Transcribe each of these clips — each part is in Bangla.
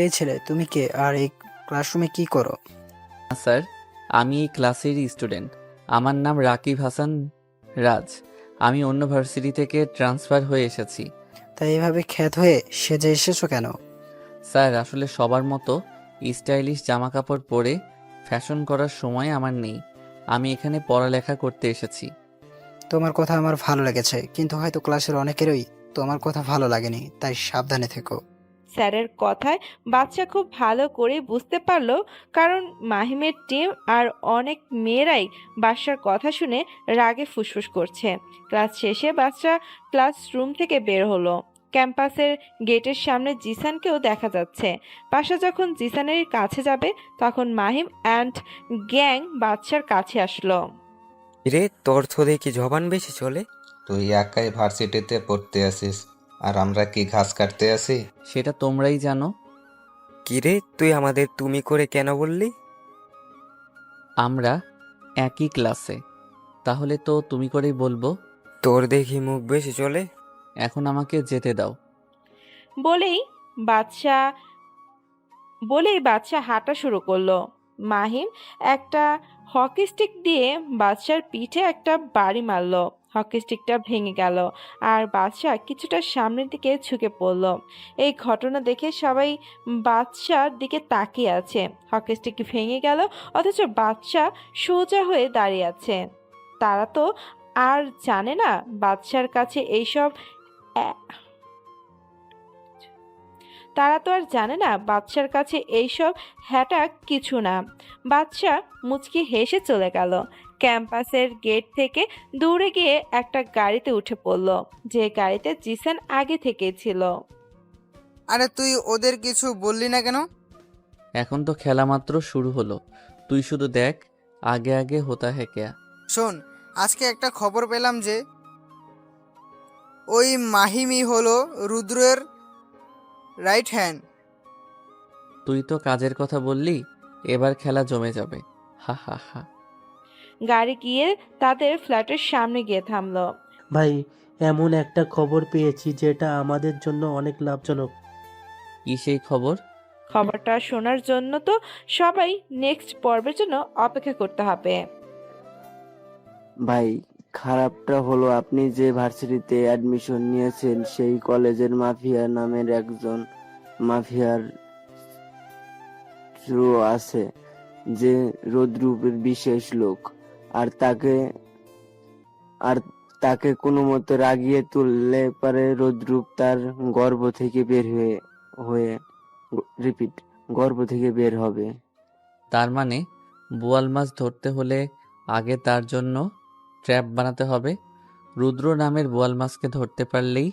এই ছেলে, তুমি কে আর এই ক্লাসরুমে কি করো? স্যার, আমি এই ক্লাসেরই স্টুডেন্ট। আমার নাম রাকিব হাসান রাজ। আমি অন্য ভার্সিটি থেকে ট্রান্সফার হয়ে এসেছি। তাই এভাবে খ্যাত হয়ে সেজে এসেছো কেন? স্যার, আসলে সবার মতো স্টাইলিশ জামা কাপড় পরে ফ্যাশন করার সময় আমার নেই। আমি এখানে পড়ালেখা করতে এসেছি। তোমার কথা আমার ভালো লেগেছে, কিন্তু হয়তো ক্লাসের অনেকেরই তোমার কথা ভালো লাগেনি, তাই সাবধানে থেকো। স্যারের কথায় বাচ্চা খুব ভালো করে বুঝতে পারলো, কারণ মাহিমের টিম আর অনেক মেয়েরাই বাদশার কথা শুনে রাগে ফুসফুস করছে। ক্লাস শেষে বাচ্চা ক্লাসরুম থেকে বের হলো। ক্যাম্পাসের গেটের সামনে জিসানকেও দেখা যাচ্ছে। বাসা যখন জিসানের কাছে যাবে, তখন মাহিম অ্যান্ড গ্যাং বাচ্চার কাছে আসলো। রে, তোর থোড়ে কি জবান বেশি চলে? তুই একাই ভার্সিটিতে পড়তে আসিস আর আমরা কি ঘাস কাটতে আসি? সেটা তোমরাই জানো। কিরে, তুই আমাদের তুমি করে কেন বললি? আমরা একই ক্লাসে, তাহলে তো তুমি করেই বলবো। তোর দেখি মুখ বেশি চলে। এখন আমাকে যেতে দাও। বলেই বাচ্চা বলেই বাচ্চা হাঁটা শুরু করলো। মাহিম একটা হকি স্টিক দিয়ে বাচ্চার পিঠে একটা বাড়ি মারলো। হকি স্টিকটা ভেঙে গেল আর বাচ্চা কিছুটা সামনের দিকে ঝুঁকে পড়লো। এই ঘটনা দেখে সবাই বাচ্চার দিকে তাকিয়ে আছে। হকি স্টিক ভেঙে গেল, অথচ বাচ্চা সোজা হয়ে দাঁড়িয়ে আছে। তারা তো আর জানে না বাচ্চার কাছে এইসব তারা তো আর জানে না বাচ্চার কাছে এইসব হ্যাটা কিছু না। বাচ্চা মুচকি হেসে চলে গেল। ক্যাম্পাসের গেট থেকে দূরে গিয়ে একটা গাড়িতে উঠে পড়ল, যে গাড়িতে জিসান আগে থেকেই ছিল। আরে তুই ওদের কিছু বললি না কেন? এখন তো খেলা মাত্র শুরু হলো, তুই শুধু দেখ আগে আগে হোতা হ্যাঁ ক্যা। শোন, আজকে একটা খবর পেলাম যে ওই মাহিমি হলো রুদ্রের রাইট হ্যান্ড। তুই তো কাজের কথা বললি, এবার খেলা জমে যাবে। হা হা হা। গাড়ি গিয়ে তাদের ফ্ল্যাটের সামনে গিয়ে থামলো। ভাই, এমন একটা খবর পেয়েছি যেটা আমাদের জন্য অনেক লাভজনক। কি সেই খবর? খবরটা শোনার জন্য তো সবাই নেক্সট পর্বের জন্য অপেক্ষা করতে হবে। ভাই, খারাপটা হলো আপনি যে ভার্সিটিতে অ্যাডমিশন নিয়েছেন সেই কলেজের মাফিয়া নামের একজন মাফিয়ার থ্রু আছে, যে রোদ্রুপের বিশেষ লোক। আর তাকে আর তাকে কোনো মতে রাগিয়ে তুললে পারে রোদ্রুপ তার গর্ভ থেকে বের হয়ে রিপিট গর্ভ থেকে বের হবে। তার মানে বোয়াল মাছ ধরতে হলে আগে তার জন্য ট্র্যাপ বানাতে হবে। রুদ্র নামের বোয়াল মাছকে ধরতে পারলেই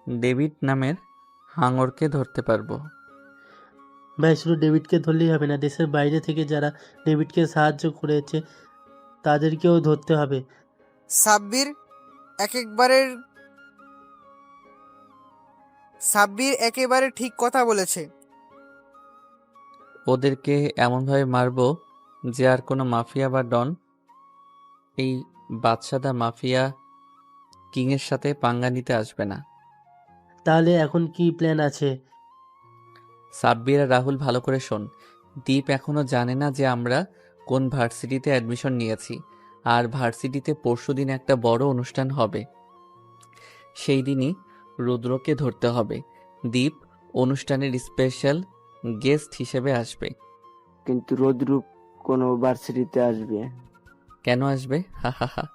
ডেভিড নামের হাঙরকে ধরতে পারবো। ভাই, শুধু ডেভিডকে ধরলেই হবে না, দেশের বাইরে থেকে যারা ডেভিডকে সাহায্য করেছে তাদেরকেও ধরতে হবে। সাব্বির একেবারে ঠিক কথা বলেছে। ওদেরকে এমনভাবে মারবো যে আর কোনো মাফিয়া বা ডন এই বাদশাদা মাফিয়া কিংয়ের সাথে পাঙ্গা নিতে আসবে না। তাহলে এখন কি প্ল্যান আছে? সাব্বির আর রাহুল, ভালো করে শোন। দীপ এখনো জানে না যে আমরা কোন ভার্সিটিতে অ্যাডমিশন নিয়েছি, আর ভার্সিটিতে পরশুদিন একটা বড় অনুষ্ঠান হবে। সেই দিনই রুদ্রকে ধরতে হবে। দীপ অনুষ্ঠানের স্পেশাল গেস্ট হিসেবে আসবে। কিন্তু রোদ্রুপ কোনো ভার্সিটিতে আসবে? কেন আসবে? হা হা হা।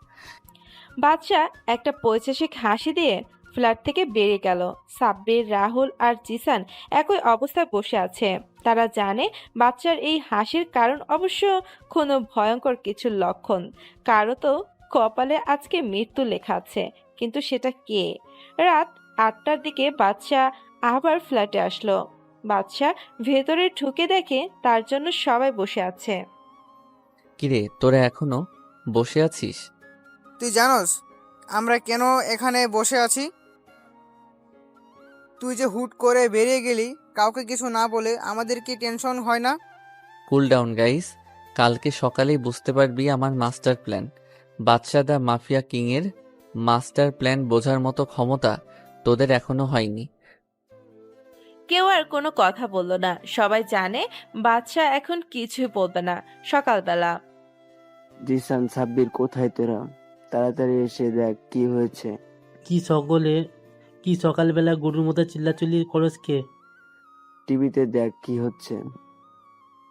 বাচ্চা একটা পৈশাসিক হাসি দিয়ে ফ্ল্যাট থেকে বেরিয়ে গেল। সাব্বির, রাহুল আর জিসান একই অবস্থায় বসে আছে। তারা জানে বাচ্চার এই হাসির কারণ অবশ্য কোনো ভয়ঙ্কর কিছুর লক্ষণ। কারো তো কপালে আজকে মৃত্যু লেখা আছে, কিন্তু সেটা কে? রাত 8টার দিকে বাচ্চা আবার ফ্ল্যাটে আসলো। বাচ্চা ভেতরে ঢুকে দেখে তার জন্য সবাই বসে আছে। কিরে, তোরা এখনো বসে আছিস? তুই জানোস আমরা কেন এখানে বসে আছি? তুই যে হুট করে বেরিয়ে গেলি কাউকে কিছু না বলে, আমাদের কি টেনশন হয় না? কুল ডাউন গাইস, কালকে সকালেই বুঝতে পারবি আমার মাস্টার প্ল্যান। বাদশাহ দা মাফিয়া কিংয়ের মাস্টার প্ল্যান বোঝার মতো ক্ষমতা তোদের এখনো হয়নি। কেউ আর কোনো কথা বলল না। সবাই জানে বাচ্চা এখন কিছুই বলবে না। সকালবেলা জিসান, সাব্বির, কোথায় তোরা? তাড়াতাড়ি এসে দেখ কি হয়েছে। কি সকালবেলা গরুর মতো চিল্লাচিল্লি করস কে? টিভিতে দেখ কি হচ্ছে।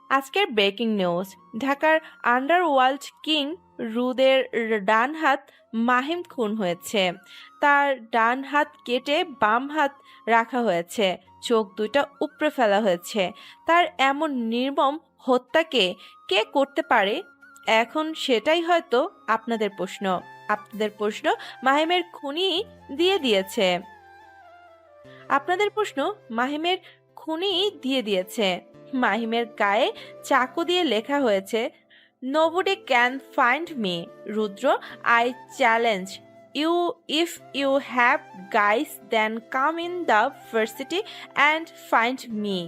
আজকের ব্রেকিং নিউজ, ঢাকার আন্ডারওয়ার্ল্ড কিং রুদের ডান হাত মাহিম খুন হয়েছে। তার ডান হাত কেটে বাম হাত রাখা হয়েছে, চোখ দুইটা উপড়ে ফেলা হয়েছে। তার এমন নির্মম হত্যাকে কে করতে পারে? এখন সেটাই হয়তো আপনাদের প্রশ্ন। মাহিমের খুনি দিয়েছে। আপনাদের প্রশ্ন মাহিমের খুনি দিয়ে দিয়েছে। মাহিমের গায়ে চাকু দিয়ে লেখা হয়েছে, nobody can find me Rudra, I challenge you, if you have guts then come in the varsity and find me,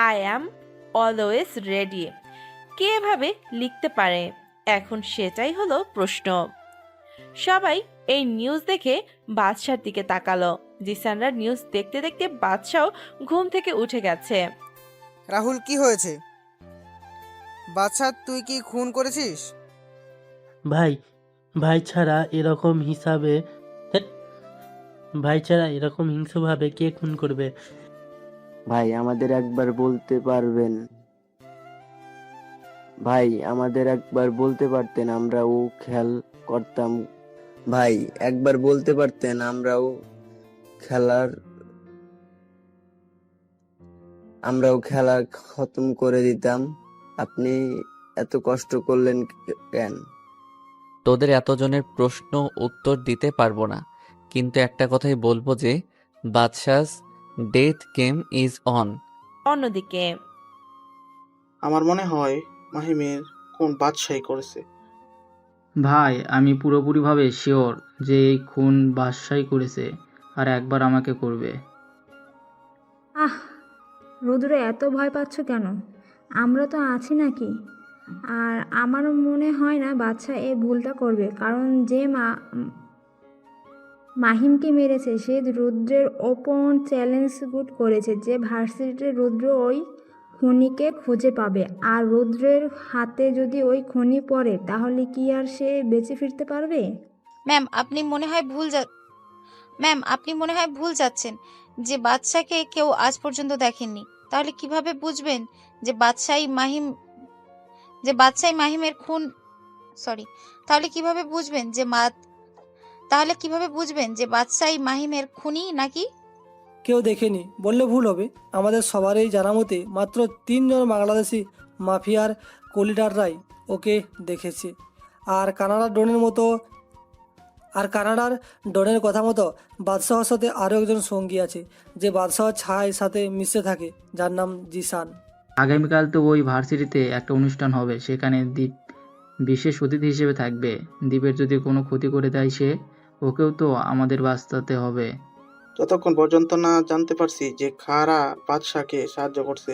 I am always ready. কে এভাবে লিখতে পারে? এখন সেটাই হলো প্রশ্ন। সবাই এই নিউজ দেখে বাদশার দিকে তাকালো। জিসানরা নিউজ দেখতে দেখতে বাদশাও ঘুম থেকে উঠে গেছে। রাহুল, কি হয়েছে? বাচ্চা, তুই কি খুন করেছিস? ভাই ভাই ছাড়া এরকম ধ্যাৎ, ভাই ছাড়া এরকম হিংস্রভাবে কে খুন করবে? ভাই আমাদের একবার বলতে পারবেন? ভাই আমাদের একবার বলতে পারতেন, আমরাও খেয়াল করতাম। ভাই একবার বলতে পারতেন, আমরাও খেলা খতম করে দিতাম। আপনি এত কষ্ট করলেন কেন? তোদের এতজনের প্রশ্ন উত্তর দিতে পারবো না, কিন্তু একটা কথাই বলবো যে বাদশাস ডেথ গেম ইজ অন। অন্যদিকে আমার মনে হয় মাহিমের খুন বাদশাই করেছে। ভাই আমি পুরোপুরিভাবে শিওর যে এই খুন বাদশাই করেছে, আর একবার আমাকে করবে। আহ, রুদ্র, এত ভয় পাচ্ছ কেন? আমরা তো আছি নাকি? আর আমার মনে হয় না বাচ্চা এই ভুলটা করবে, কারণ যে মাহিমকে মেরেছে সে রুদ্রের ওপর চ্যালেঞ্জ গুড করেছে যে ভার্সিটিতে রুদ্র ওই খনিকে খুঁজে পাবে। আর রুদ্রের হাতে যদি ওই খনি পড়ে তাহলে কি আর সে বেঁচে ফিরতে পারবে? ম্যাম আপনি মনে হয় ভুল যাচ্ছেন যে বাদশাকে কেউ আজ পর্যন্ত দেখেননি। তাহলে কিভাবে বুঝবেন যে মাহিমের খুন সরি তাহলে কিভাবে বুঝবেন যে বাদশাই মাহিমের খুনি নাকি? কেউ দেখেনি বললে ভুল হবে। আমাদের সবারই জানা মতে মাত্র 3 জন বাংলাদেশি মাফিয়ার লিডাররাই ওকে দেখেছে। আর কানাডার ডনের কথা মতো বাদশাহর সাথে আরও একজন সঙ্গী আছে যে বাদশাহর ছায়ের সাথে মিশে থাকে, যার নাম জিসান। আগামীকাল তো ওই ভার্সিটিতে একটা অনুষ্ঠান হবে, সেখানে দীপ বিশেষ অতিথি হিসেবে থাকবে। দীপের যদি কোনো ক্ষতি করে দেয় সে, ওকেও তো আমাদের বাঁচাতে হবে। যতক্ষণ পর্যন্ত না জানতে পারছি যে কারা বাদশাকে সাহায্য করছে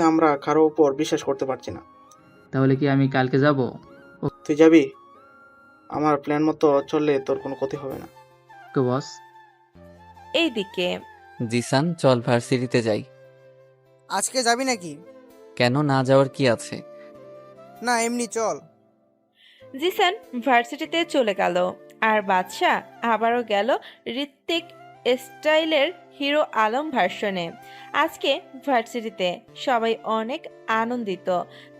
আমরা কারো উপর বিশ্বাস করতে পারছি না। তাহলে কি আমি কালকে যাব? তুই যাবি? আমার প্ল্যান মতো চললে তোর কোনো ক্ষতি হবে না। ওকে বস। এইদিকে জিসান, চল ভার্সিটিতে যাই। আজকে যাবি নাকি? কেন, না যাওয়ার কি আছে? না, এমনি চল। জিসান ভার্সিটিতে চলে গেল, আর বাদশা আবারও গেল ঋত্বিক স্টাইলের হিরো আলম ভার্সনে। আজকে ভার্সিটিতে সবাই অনেক আনন্দিত,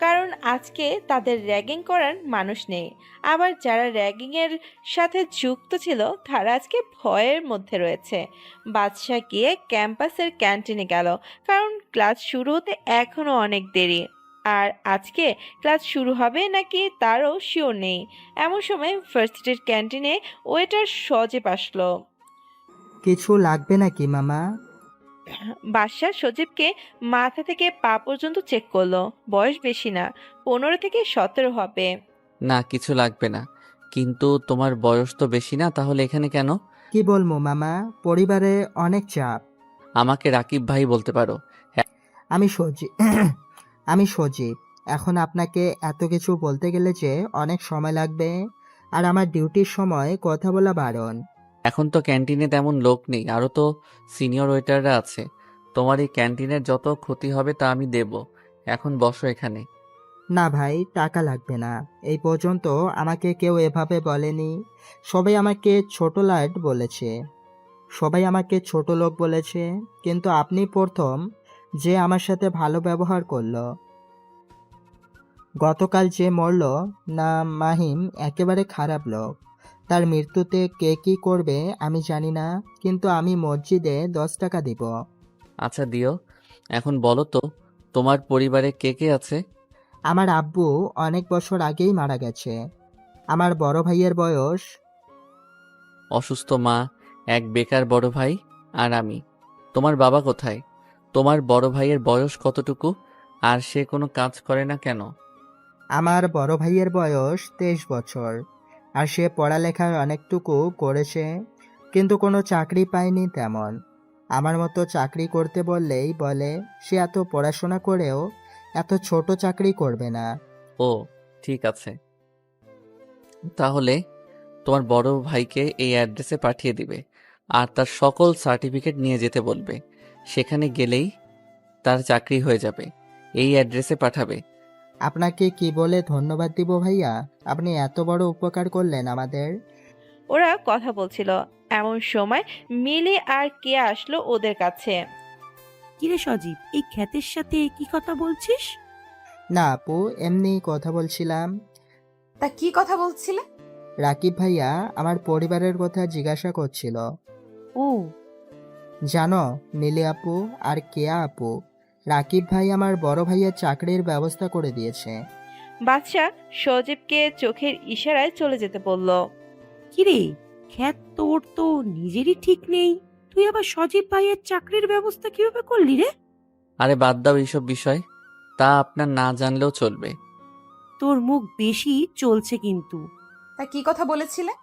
কারণ আজকে তাদের র্যাগিং করার মানুষ নেই। আবার যারা র্যাগিংয়ের সাথে যুক্ত ছিল তারা আজকে ভয়ের মধ্যে রয়েছে। বাদশা গিয়ে ক্যাম্পাসের ক্যান্টিনে গেল, কারণ ক্লাস শুরু হতে এখনও অনেক দেরি। আর আজকে ক্লাস শুরু হবে নাকি তারও শিওর নেই। এমন সময় ভার্সিটির ক্যান্টিনে ওয়েটার সজীব আসলো। কিছু লাগবে নাকি মামা? বাদশা সজীবকে মাথা থেকে পা পর্যন্ত চেক করলো। বয়স বেশি না, 15 থেকে 17 হবে। না, কিছু লাগবে না। কিন্তু তোমার বয়স তো বেশি না, তাহলে এখানে কেন? কি বলবো মামা, পরিবারে অনেক চাপ। আমাকে রাকিব ভাই বলতে পারো। আমি সজীব। এখন আপনাকে এত কিছু বলতে গেলে যে অনেক সময় লাগবে, আর আমার ডিউটির সময় কথা বলা বারণ। এখন তো ক্যান্টিনে তেমন লোক নেই, আরও তো সিনিয়র ওয়েটাররা আছে। তোমার এই ক্যান্টিনের যত ক্ষতি হবে তা আমি দেব। এখন বসো এখানে। না ভাই, টাকা লাগবে না। এই পর্যন্ত আমাকে কেউ এভাবে বলেনি। সবাই আমাকে ছোট লাট বলেছে, সবাই আমাকে ছোট লোক বলেছে, কিন্তু আপনি প্রথম যে আমার সাথে ভালো ব্যবহার করলো। গতকাল যে মরল না, মাহিম একেবারে খারাপ লোক। তার মৃত্যুতে কে কী করবে আমি জানি না, কিন্তু আমি মসজিদে 10 টাকা দিব। আচ্ছা দিও। এখন বলো তো, তোমার পরিবারে কে কে আছে? আমার আব্বু অনেক বছর আগেই মারা গেছে। আমার বড় ভাইয়ের বয়স, অসুস্থ মা, এক বেকার বড় ভাই, আর আমি। তোমার বাবা কোথায়? তোমার বড় ভাইয়ের বয়স কতটুকু, আর সে কোনো কাজ করে না কেন? আমার বড় ভাইয়ের বয়স 23 বছর, আর সে পড়ালেখার অনেকটুকু করেছে, কিন্তু কোনো চাকরি পায়নি তেমন। আমার মতো চাকরি করতে বললেই বলে সে এত পড়াশোনা করেও এত ছোট চাকরি করবে না। ও ঠিক আছে, তাহলে তোমার বড় ভাইকে এই অ্যাড্রেসে পাঠিয়ে দিবে, আর তার সকল সার্টিফিকেট নিয়ে যেতে বলবে। সেখানে গেলেই তার চাকরি হয়ে যাবে। এই অ্যাড্রেসে পাঠাবে। আপনাকে কি বলে ধন্যবাদ দিব ভাইয়া? আপনি এত বড় উপকার করলেন আমাদের। ওরা কথা বলছিল, এমন সময় মিলি আর কে আসলো ওদের কাছে। কিরে সজীব, এই খ্যাতের সাথে কি কথা বলছিস? না আপু, এমনি কথা বলছিলাম। তা কি কথা বলছিলে? রাকিব ভাইয়া আমার পরিবারের কথা জিজ্ঞাসা করছিল। ও জানো মিলি আপু আর কেয়া আপু, রাকিব ভাই আমার বড় ভাইয়ের চাকরির ব্যবস্থা করে দিয়েছে। বাদশা সজীবকে চোখের ইশারায় চলে যেতে বলল। কিরে, খ্যাত তোর তো নিজেরই ঠিক নেই, তুই আবার সজীব ভাইয়ের চাকরির ব্যবস্থা কিভাবে করলি রে? আরে বাদ দাও এইসব বিষয়, তা আপনার না জানলেও চলবে। তোর মুখ বেশি চলছে কিন্তু। তা কি কথা বলেছিলে?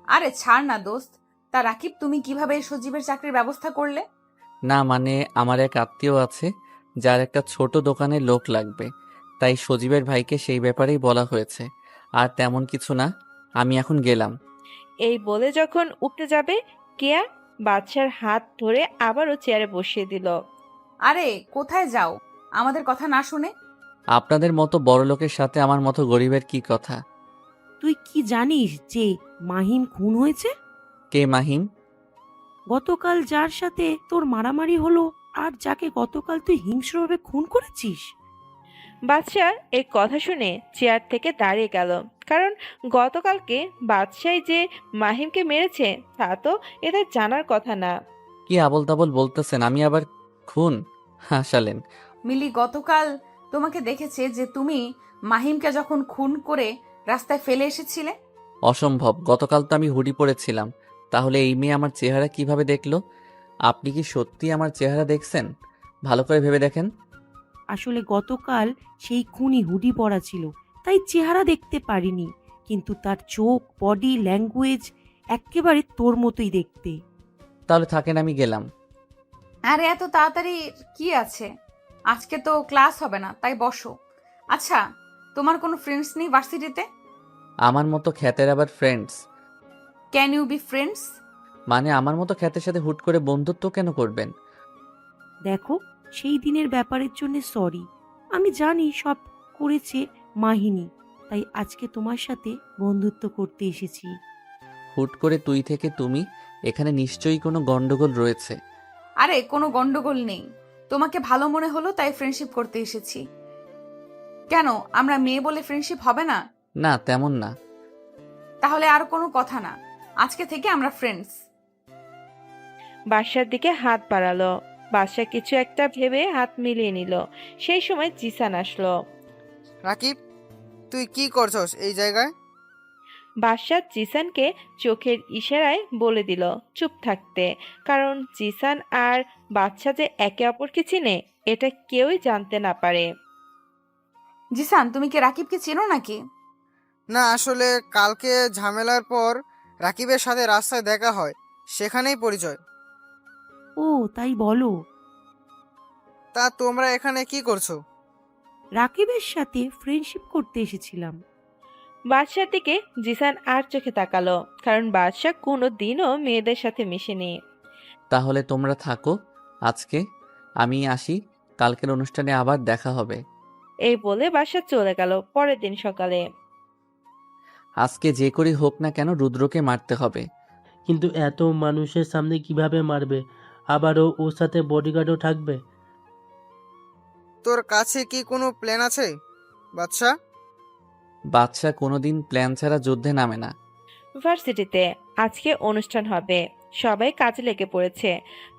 আরে ছাড় না দোস্ত। তা রাকিব, তুমি কিভাবে সজীবের চাকরির ব্যবস্থা করলে? না মানে, আমার এক আত্মীয় আছে যার একটা ছোট দোকানে লোক লাগবে, তাই সজীবের ভাইকে সেই ব্যাপারেই বলা হয়েছে। আর তেমন কিছু না, আমি এখন গেলাম। এই বলে যখন উঠতে যাবে, কেয়া বাদশার হাত ধরে আবারও চেয়ারে বসিয়ে দিল। আরে কোথায় যাও আমাদের কথা না শুনে? আপনাদের মতো বড় লোকের সাথে আমার মতো গরিবের কি কথা? তুই কি জানিস যে মাহিম খুন হয়েছে? কে মাহিম? গতকাল যার সাথে তোর মারামারি হলো, আর যাকে গতকাল তুই হিংস্রভাবে খুন করেছিস। বাদশা এই কথা শুনে চেয়ার থেকে দাঁড়িয়ে গেল, কারণ গতকালকে বাদশাই যে মাহিমকে মেরেছে তা তো এদের জানার কথা না। কি আবল তাবল বলতেছেন? আমি আবার খুন? হাসালেন। মিলি গতকাল তোমাকে দেখেছে যে তুমি মাহিমকে যখন খুন করে রাস্তায় ফেলে এসেছিলে। অসম্ভব, গতকাল তো আমি হুডি পরেছিলাম। তাহলে এই মেয়ে আমার চেহারা কিভাবে দেখলো? আপনি কি সত্যি আমার চেহারা দেখছেন? ভালো করে ভেবে দেখেন। আসলে গতকাল সেই খুনি হুডি পরা ছিল, তাই চেহারা দেখতে পারিনি, কিন্তু তার চোখ, বডি ল্যাঙ্গুয়েজ একেবারে তোর মতোই দেখতে। তাহলে থাকেন, আমি গেলাম। আরে এত তাড়াতাড়ি কি আছে? আজকে তো ক্লাস হবে না, তাই বসো। আচ্ছা, তোমার কোনো ফ্রেন্ডস নেই ভার্সিটিতে? আমার মতো খ্যাতের আবার friends? Can you be friends? মানে আমার মতো খ্যাতের সাথে হুট করে বন্ধুত্ব কেন করবেন? দেখো, সেই দিনের ব্যাপারের জন্য সরি। আমি জানি সব করেছে মাহিনী, তাই আজকে তোমার সাথে বন্ধুত্ব করতে এসেছি। হুট করে তুই থেকে তুমি, এখানে নিশ্চয়ই কোনো গন্ডগোল রয়েছে। আরে কোনো গন্ডগোল নেই, তোমাকে ভালো মনে হলো তাই ফ্রেন্ডশিপ করতে এসেছি। কেন, আমরা মেয়ে বলে ফ্রেন্ডশিপ হবে না? না তেমন না। তাহলে আর কোনো কথা না, আজকে থেকে আমরা ফ্রেন্ডস। বাদশার দিকে হাত বাড়ালো। বাদশা কিছু একটা ভেবে হাত মিলিয়ে নিল। সেই সময় জিসান আসলো। রাকিব, তুই কি করছস এই জায়গায়? বাদশা জিসানকে চোখের ইশারায় বলে দিল চুপ থাকতে, কারণ জিসান আর বাদশা যে একে অপরকে চিনে এটা কেউই জানতে না পারে। জিসান, তুমি কি রাকিবকে চেনো নাকি? না, আসলে কালকে ঝামেলার পর রাকিবের সাথে রাস্তায় দেখা হয়, সেখানেই পরিচয়। ও তাই বলো। তা তোমরা এখানে কি করছো? রাকিবের সাথে ফ্রেন্ডশিপ করতে এসেছিলাম। বাদশার দিকে জিসান আর চোখে তাকালো, কারণ বাদশা কোনো দিনও মেয়েদের সাথে মিশেনি। তাহলে তোমরা থাকো আজকে, আমি আসি, কালকের অনুষ্ঠানে আবার দেখা হবে। এই বলে বাদশা চলে গেল। পরের দিন সকালে আজকে যে করি হোক না কেন রুদ্রকে মারতে হবে। কিন্তু এত মানুষের সামনে কিভাবে মারবে? আবারও ওর সাথে বডিগার্ডও থাকবে। তোর কাছে কি কোনো প্ল্যান আছে বাদশা? বাদশা কোনোদিন প্ল্যান ছাড়া যুদ্ধে নামে না। ভার্সিটিতে আজকে অনুষ্ঠান হবে, সবাই কাজে লেগে পড়েছে।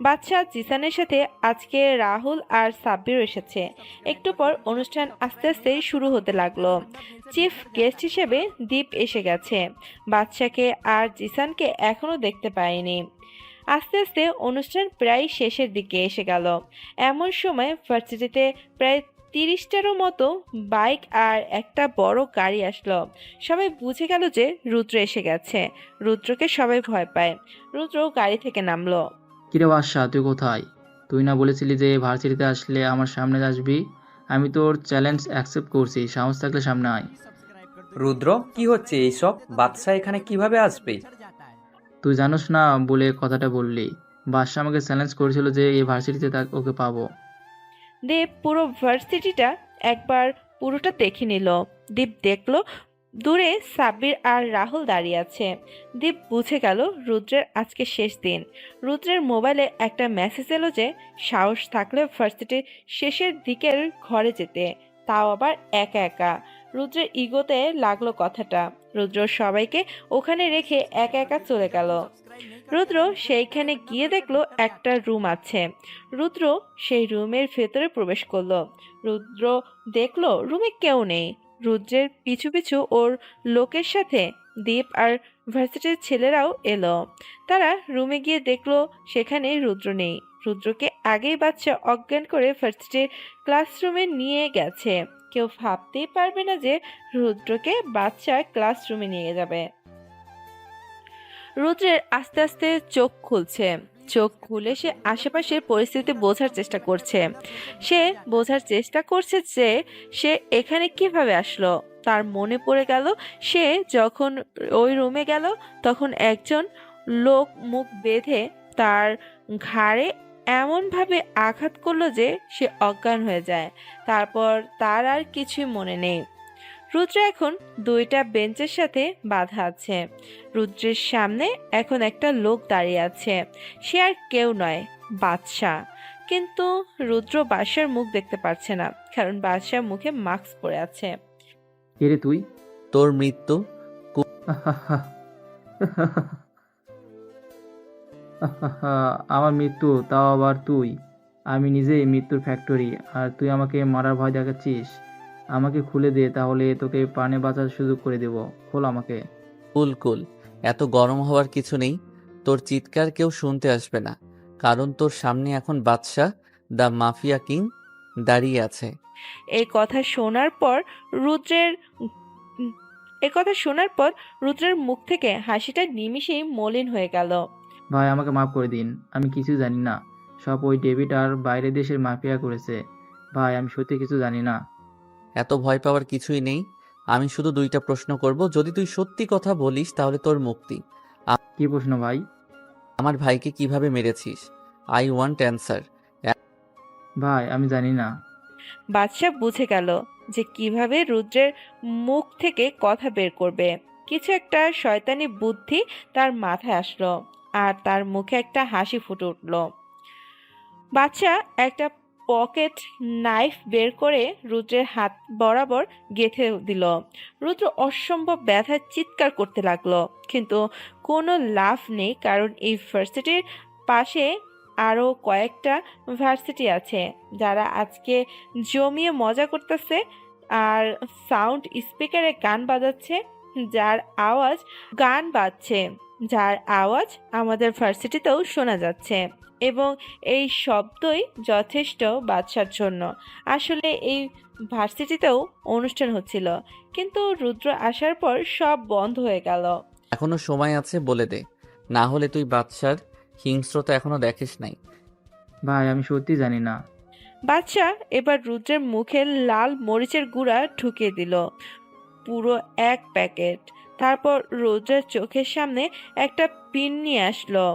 বাদশা জিসানের সাথে আজকে রাহুল আর সাব্বির এসেছে। একটু পর অনুষ্ঠান আস্তে আস্তে শুরু হতে লাগলো। চিফ গেস্ট হিসেবে দীপ এসে গেছে। বাদশাকে আর জিসানকে এখনো দেখতে পায়নি। আস্তে আস্তে অনুষ্ঠান প্রায় শেষের দিকে এসে গেল। এমন সময় ভার্সিটিতে প্রায় 30টারও মতো বাইক আর একটা বড় গাড়ি আসলো। সবাই বুঝে গেল যে রুদ্র এসে গেছে। রুদ্রকে সবাই ভয় পায়। রুদ্র গাড়ি থেকে নামলো। কিরে বাদশা, তুই কোথায়? তুই না বলেছিলি যে ভার্সিটিতে আসলে আমার সামনে আসবি? আমি তোর চ্যালেঞ্জ অ্যাকসেপ্ট করছি, সাহস থাকলে সামনে আয়। রুদ্র, কি হচ্ছে এইসব? বাদশা এখানে কিভাবে আসবে? তুই জানোস না বলে কথাটা বললি। বাদশা আমাকে চ্যালেঞ্জ করেছিল যে এই ভার্সিটিতে ওকে পাবো। দীপ পুরো ভার্সিটিটা একবার পুরোটা দেখে নিল। দীপ দেখলো দূরে সাব্বির আর রাহুল দাঁড়িয়ে আছে। দীপ বুঝে গেল রুদ্রের আজকে শেষ দিন। রুদ্রের মোবাইলে একটা মেসেজ এলো যে সাহস থাকলে ভার্সিটির শেষের দিকের ঘরে যেতে, তাও আবার একা একা। রুদ্রের ইগোতে লাগলো কথাটা। রুদ্র সবাইকে ওখানে রেখে একা একা চলে গেল। রুদ্র সেইখানে গিয়ে দেখলো একটা রুম আছে। রুদ্র সেই রুমের ভেতরে প্রবেশ করলো। রুদ্র দেখলো রুমে কেউ নেই। রুদ্রের পিছু পিছু ওর লোকের সাথে দীপ আর ভার্সিটির ছেলেরাও এলো। তারা রুমে গিয়ে দেখলো সেখানে রুদ্র নেই। রুদ্রকে আগেই বাচ্চা অজ্ঞান করে ভার্সিটির ক্লাসরুমে নিয়ে গেছে। কেউ ভাবতেই পারবে না যে রুদ্রকে বাচ্চা ক্লাসরুমে নিয়ে যাবে। রুদ্রের আস্তে আস্তে চোখ খুলছে। চোখ খুলে সে আশেপাশের পরিস্থিতি বোঝার চেষ্টা করছে। সে বোঝার চেষ্টা করছে যে সে এখানে কিভাবে আসলো। তার মনে পড়ে গেল সে যখন ওই রুমে গেল তখন একজন লোক মুখ বেঁধে তার ঘাড়ে এমনভাবে আঘাত করলো যে সে অজ্ঞান হয়ে যায়। তারপর তার আর কিছুই মনে নেই। রুদ্র এখন দুইটা বেঞ্চের সাথে বাঁধা আছে। রুদ্রের সামনে এখন একটা লোক দাঁড়িয়ে আছে। সে আর কেউ নয়, বাদশা। কিন্তু রুদ্র বাদশার মুখ দেখতে পারছে না, কারণ বাদশার মুখে মাস্ক পরে আছে। কে রে তুই? তোর মৃত্যু আমার মৃত্যু, তাও আবার তুই? আমি নিজেই মৃত্যুর ফ্যাক্টরি, আর তুই আমাকে মারার ভয় দেখাচ্ছিস? আমাকে খুলে দে, তাহলে তোকে প্রাণে বাঁচার সুযোগ করে দেব। খোল আমাকে। কুল কুল, এত গরম হওয়ার কিছু নেই। তোর চিৎকার কেউ শুনতে আসবে না, কারণ তোর সামনে এখন বাদশা দ্য মাফিয়া কিং দাঁড়িয়ে আছে। এই কথা শোনার পর রুদ্রের মুখ থেকে হাসিটা নিমিষেই মলিন হয়ে গেল। ভাই, আমাকে মাফ করে দিন, আমি কিছু জানি না। সব ওই ডেভিড আর বাইরের দেশের মাফিয়া করেছে। ভাই, আমি সত্যি কিছু জানি না। এত ভয় পাওয়ার কিছুই নেই। আমি শুধু দুইটা প্রশ্ন করব, যদি তুই সত্যি কথা বলিস তাহলে তোর মুক্তি। কি প্রশ্ন ভাই? আমার ভাইকে কিভাবে মেরেছিস? I want answer. ভাই, আমি জানি না। বাদশা বুঝে গেল যে কিভাবে রুদ্রের মুখ থেকে কথা বের করবে। কিছু একটা শয়তানি বুদ্ধি তার মাথায় আসলো, আর তার মুখে একটা হাসি ফুটে উঠল। বাদশা একটা পকেট নাইফ বের করে রুদ্রের হাত বরাবর গেঁথে দিল। রুদ্র অসম্ভব ব্যথায় চিৎকার করতে লাগলো, কিন্তু কোনো লাভ নেই, কারণ এই ভার্সিটির পাশে আরও কয়েকটা ভার্সিটি আছে যারা আজকে জমিয়ে মজা করতেছে আর সাউন্ড স্পিকারে গান বাজাচ্ছে, যার আওয়াজ আমাদের ভার্সিটিতেও শোনা যাচ্ছে। এবং এই শব্দই যথেষ্ট বাদশার জন্য। আসলে এই ভার্সিটিতেও অনুষ্ঠান হচ্ছিল, কিন্তু রুদ্র আসার পর সব বন্ধ হয়ে গেল। এখনো সময় আছে, বলে দে, না হলে তুই বাদশার হিংস্রতা এখনো দেখিস নাই। ভাই, আমি সত্যি জানি না। বাদশা এবার রুদ্রের মুখে লাল মরিচের গুঁড়া ঢুকিয়ে দিল। পুরো এক প্যাকেট। তারপর রৌদ্রের চোখের সামনে একটা পিন নিয়ে আসলো।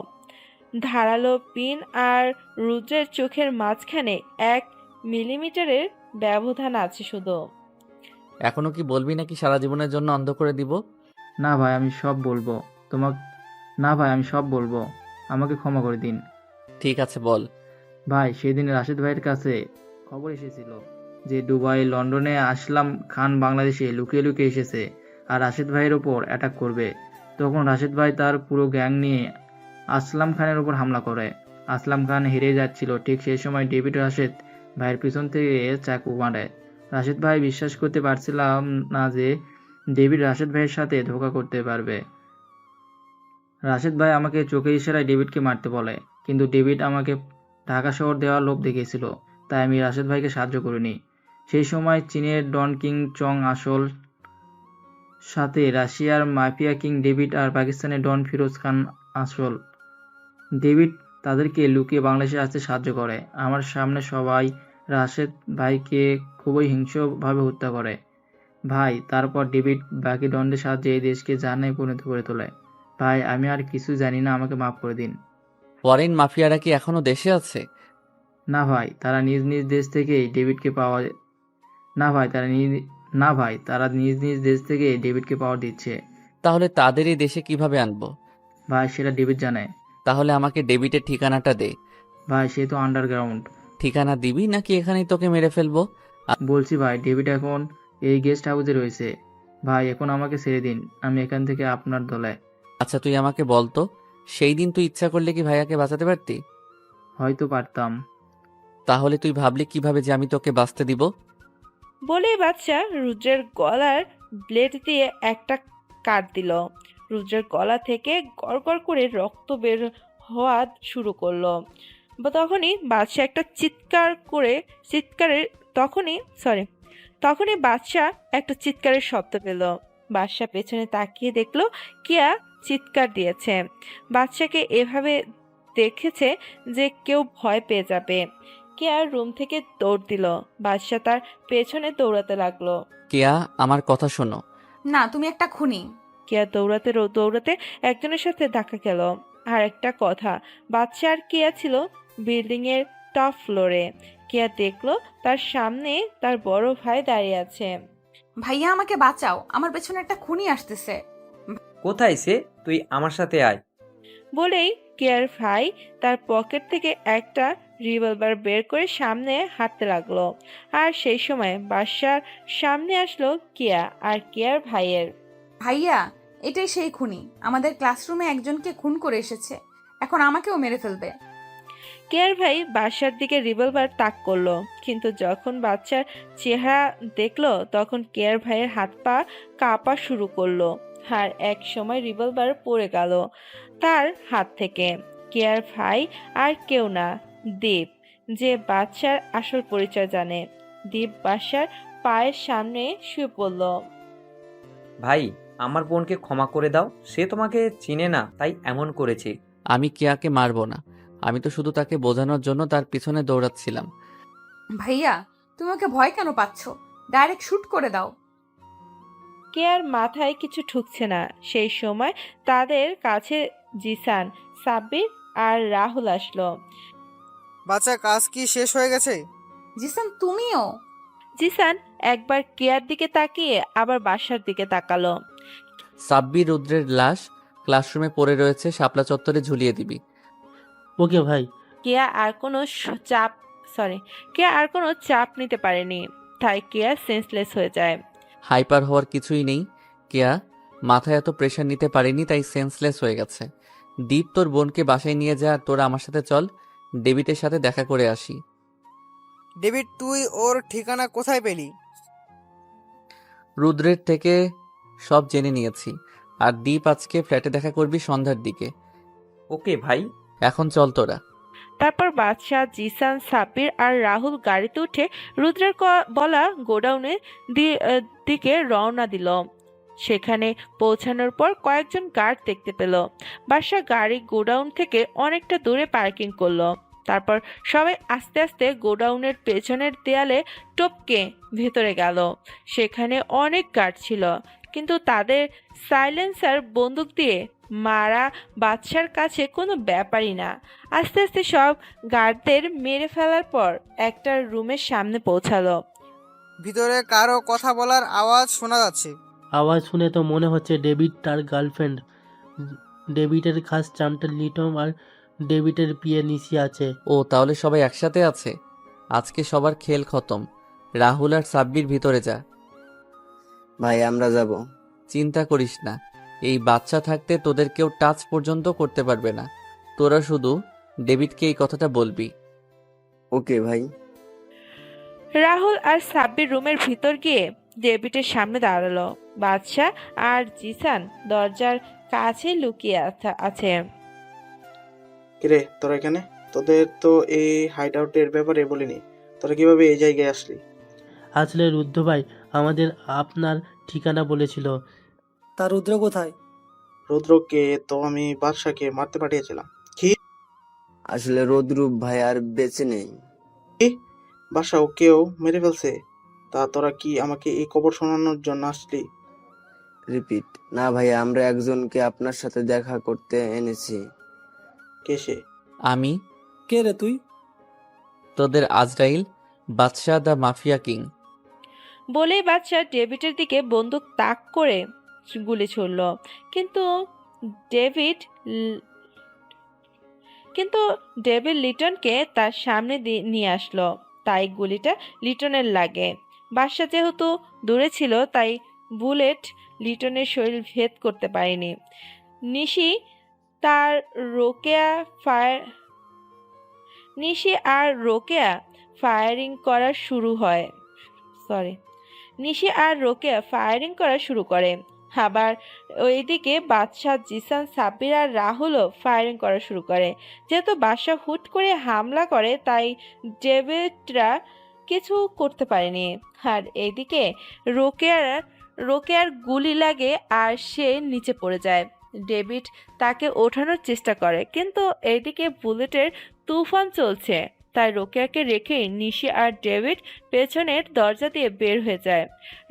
ধারালো পিন আর রুদ্রের চোখের মাঝখানে 1 মিলিমিটারের ব্যবধান আছে শুধু। এখনো কি বলবি নাকি সারা জীবনের জন্য অন্ধ করে দিব? না ভাই, আমি সব বলবো। না ভাই, আমি সব বলবো। আমাকে ক্ষমা করে দিন। ঠিক আছে, বল। ভাই, সেদিন রাশেদ ভাইয়ের কাছে খবর এসেছিল যে দুবাই লন্ডনে আসলাম খান বাংলাদেশে লুকিয়ে লুকিয়ে এসেছে আর রাশেদ ভাইয়ের ওপর অ্যাটাক করবে। তখন রাশেদ ভাই তার পুরো গ্যাং নিয়ে আসলাম খানের উপর হামলা করে। আসলাম খান হেরে যাচ্ছিল, ঠিক সেই সময় ডেভিড রাশেদ ভাইয়ের পিছন থেকে চাকু মারে। রাশেদ ভাই বিশ্বাস করতে পারছিলাম না যে ডেভিড রাশেদ ভাইয়ের সাথে ধোঁকা করতে পারবে। রাশেদ ভাই আমাকে চোখের ইশারায় ডেভিডকে মারতে বলে, কিন্তু ডেভিড আমাকে ঢাকা শহর দেওয়ার লোভ দেখিয়েছিল, তাই আমি রাশেদ ভাইকে সাহায্য করিনি। সেই সময় চীনের ডন কিং চং আসল, সাথে রাশিয়ার মাফিয়া কিং ডেভিড আর পাকিস্তানের ডন ফিরোজ খান আসল। ডেভিড তাদেরকে লুকিয়ে বাংলাদেশে আসতে সাহায্য করে। আমার সামনে সবাই রাশেদ ভাইকে খুবই হিংস্রভাবে হত্যা করে। ভাই, তারপর ডেভিড বাকি ডনদের সাহায্যে এই দেশকে জাহান্নামে পরিণত করে তোলে। ভাই, আমি আর কিছু জানি না, আমাকে মাফ করে দিন। ফরেন মাফিয়ারা কি এখনো দেশে আছে? না ভাই, তারা নিজ নিজ দেশ থেকেই ডেভিডকে পাওয়া তারা নিজ নিজ দেশ থেকে ডেভিডকে পাওয়ার দিচ্ছে। তাহলে তাদের এই দেশে কিভাবে আনবো? ভাই, সেটা ডেভিড জানে। তাহলে আমাকে ডেভিডের ঠিকানাটা দে। ভাই, সে তো আন্ডারগ্রাউন্ড। ঠিকানা দিবি নাকি এখানেই তোকে মেরে ফেলবো? বলছি ভাই, ডেভিড এখন এই গেস্ট হাউসে রয়েছে। ভাই, এখন আমাকে ছেড়ে দিন, আমি এখান থেকে আপনার দলে। আচ্ছা, তুই আমাকে বলতো, সেই দিন তুই ইচ্ছা করলে কি ভাইয়াকে বাঁচাতে পারতি? হয়তো পারতাম। তাহলে তুই ভাবলি কিভাবে যে আমি তোকে বাঁচতে দিব? বলেই বাচ্চা রুদ্রের গলার ব্লেড দিয়ে একটা কাট দিল। রুদ্রের গলা থেকে গড়গড় করে রক্ত বের হওয়া শুরু করলো। তখনই বাদশা একটা তখনই বাদশা একটা চিৎকারের শব্দ পেল। বাদশা পেছনে তাকিয়ে দেখলো কিয়া চিৎকার দিয়েছে। বাদশাকে এভাবে দেখেছে যে কেউ ভয় পেয়ে যাবে। কিয়া রুম থেকে দৌড় দিল। বাদশা তার পেছনে দৌড়াতে লাগলো। কেয়া, আমার কথা শোনো। না, তুমি একটা খুনি। কিয়া দৌড়াতে দৌড়াতে একজনের সাথে ধাক্কা খেল। আর একটা কথা, বাদশা আর কিয়া ছিল বিল্ডিং এর টপ ফ্লোরে। কিয়া দেখলো তার সামনে তার বড় ভাই দাঁড়িয়ে আছে। ভাইয়া, আমাকে বাঁচাও, আমার পেছনে একটা খুনি আসতেছে। কোথায় সে? তুই আমার সাথে আয়। বলেই কিয়ার ভাই তার পকেট থেকে একটা রিভলভার বের করে সামনে হাঁটতে লাগলো। আর সেই সময় বাদশার সামনে আসলো কিয়া আর কিয়ার ভাইয়ের। ভাইয়া, এটাই সেই খুনি, আমাদের ক্লাসরুমে একজনকে খুন করে এসেছে, এখন আমাকেও মেরে ফেলবে। কেয়ার ভাই বাদশার দিকে রিভলভার তাক করলো, কিন্তু যখন বাচ্চার চেহারা দেখলো তখন কেয়ার ভাইয়ের হাত পা কাঁপা শুরু করলো। আর এক সময় রিভলভার পড়ে গেল তার হাত থেকে। কেয়ার ভাই আর কেউ না, দীপ, যে বাচ্চার আসল পরিচয় জানে। দীপ বাদশার পায়ের সামনে শুয়ে পড়ল। ভাই, আমার বোনকে ক্ষমা করে দাও, সে তোমাকে চিনে না তাই এমন করেছে। আমি কেয়াকে মারবো না, আমি তো শুধু তাকে বোঝানোর জন্য তার পিছনে দৌড়াচ্ছিলাম। ভাইয়া, তুমি ওকে ভয় কেন পাচ্ছ? ডাইরেক্ট শুট করে দাও। কেয়ার মাথায় কিছু ঠুকছে না। সেই সময় তাদের কাছে জিসান, সাব্বির আর রাহুল আসলো। বাচ্চা, কাজ কি শেষ হয়ে গেছে? জিসান, তুমিও? জিসান একবার কেয়ার দিকে তাকিয়ে আবার বাসার দিকে তাকালো। সাব্বির রুদ্রের লাশ ক্লাসরুমে পড়ে রয়েছে, শাপলা চত্বরে ঝুলিয়ে দিবি। ওকে ভাই। কেয়া আর কোনো চাপ নিতে পারেনি, তাই কেয়া সেন্সলেস হয়ে যায়। হাইপার হওয়ার কিছুই নেই কেয়া, মাথায় এত প্রেশার নিতে পারেনি তাই সেন্সলেস হয়ে গেছে। দীপ, তোর বোনকে বাসায় নিয়ে যা, তোরা আমার সাথে চল, ডেভিডের সাথে দেখা করে আসি। ডেভিড, তুই ওর ঠিকানা কোথায় পেলি? রুদ্রের থেকে সব জেনে নিয়েছি। আর দীপ, আজকে ফ্ল্যাটে দেখা করবি সন্ধ্যার দিকে। ওকে ভাই। এখন চল তোরা। তারপর বাদশাহ, জিসান, সাব্বির আর রাহুল গাড়িতে উঠে রুদ্রের বলা গোডাউনের দিকে রওনা দিল। সেখানে পৌঁছানোর পর কয়েকজন গার্ড দেখতে পেল। বাদশাহ গাড়ি গোডাউন থেকে অনেকটা দূরে পার্কিং করলো। তারপর সবাই আস্তে আস্তে গোডাউনের পেছনের দেয়ালে টপকে ভেতরে গেল। সেখানে অনেক গার্ড ছিল, কিন্তু তাদের সাইলেন্সার বন্দুক দিয়ে মারা বাদশার কাছে কোনো ব্যাপারই না। আস্তে আস্তে সব গার্ডদের মেরে ফেলার পর একটা রুমের সামনে পৌঁছালো। ভিতরে কারো কথা বলার আওয়াজ শোনা যাচ্ছে। আওয়াজ শুনে তো মনে হচ্ছে ডেভিড তার গার্লফ্রেন্ড, ডেভিডের খাস চামটা লিটম আর ডেভিডের বিয়ে নিশি আছে। ও তাহলে সবাই একসাথে আছে। আজকে সবার খেল খতম। রাহুল আর সাব্বির ভিতরে যা। ভাই আমরা যাব। চিন্তা করিস না, এই বাচ্চা থাকতে তোদের কেউ টাচ পর্যন্ত করতে পারবে না। তোরা শুধু ডেভিডকে এই কথাটা বলবি। ওকে ভাই। রাহুল আর সাব্বির রুমের ভিতর গিয়ে ডেভিডের সামনে দাঁড়ালো। বাদশা আর জিসান দরজার কাছে লুকিয়ে আছে। কিরে তোরা এখানে? তোদের তো এই হাইড আউটের ব্যাপারে বলিনি, তোরা কিভাবে এই জায়গায় আসলি? আসলে রুদ্র ভাই আমাদের আপনার ঠিকানা বলেছিল। তা রুদ্র কোথায়? রুদ্রকে তো আমি বাদশাকে মারতে পাঠিয়েছিলাম। কি? আসলে রোদ্রুপ ভাই আর বেঁচে নেই। বাদশা ওকেও মেরে ফেলছে? তা তোরা কি আমাকে এই খবর শোনানোর জন্য আসলি? রিপিট। না ভাই, আমরা একজনকে আপনার সাথে দেখা করতে এনেছি। কে সে? আমি। কে রে তুই? তোদের আজরাইল, বাদশা দ্য মাফিয়া কিং। বলেই বাদশা ডেভিডের দিকে বন্দুক তাক করে গুলি ছুড়ল, কিন্তু ডেভিড লিটনকে তার সামনে নিয়ে আসলো। তাই গুলিটা লিটনের লাগে। বাদশা যেহেতু দূরে ছিল, তাই বুলেট লিটনের শরীর ভেদ করতে পারেনি। নিশি আর রোকেয়া ফায়ারিং করা শুরু করে। আবার ওইদিকে বাদশা, জিসান, সাব্বির আর রাহুলও ফায়ারিং করা শুরু করে। যেহেতু বাদশা হুট করে হামলা করে, তাই ডেভিডরা কিছু করতে পারেনি। আর এইদিকে রোকেয়ার গুলি লাগে আর সে নিচে পড়ে যায়। ডেভিড তাকে ওঠানোর চেষ্টা করে, কিন্তু এইদিকে বুলেটের তুফান চলছে। তাই রোকেয়াকে রেখে নিশি আর ডেভিড পেছনের দরজা দিয়ে বের হয়ে যায়।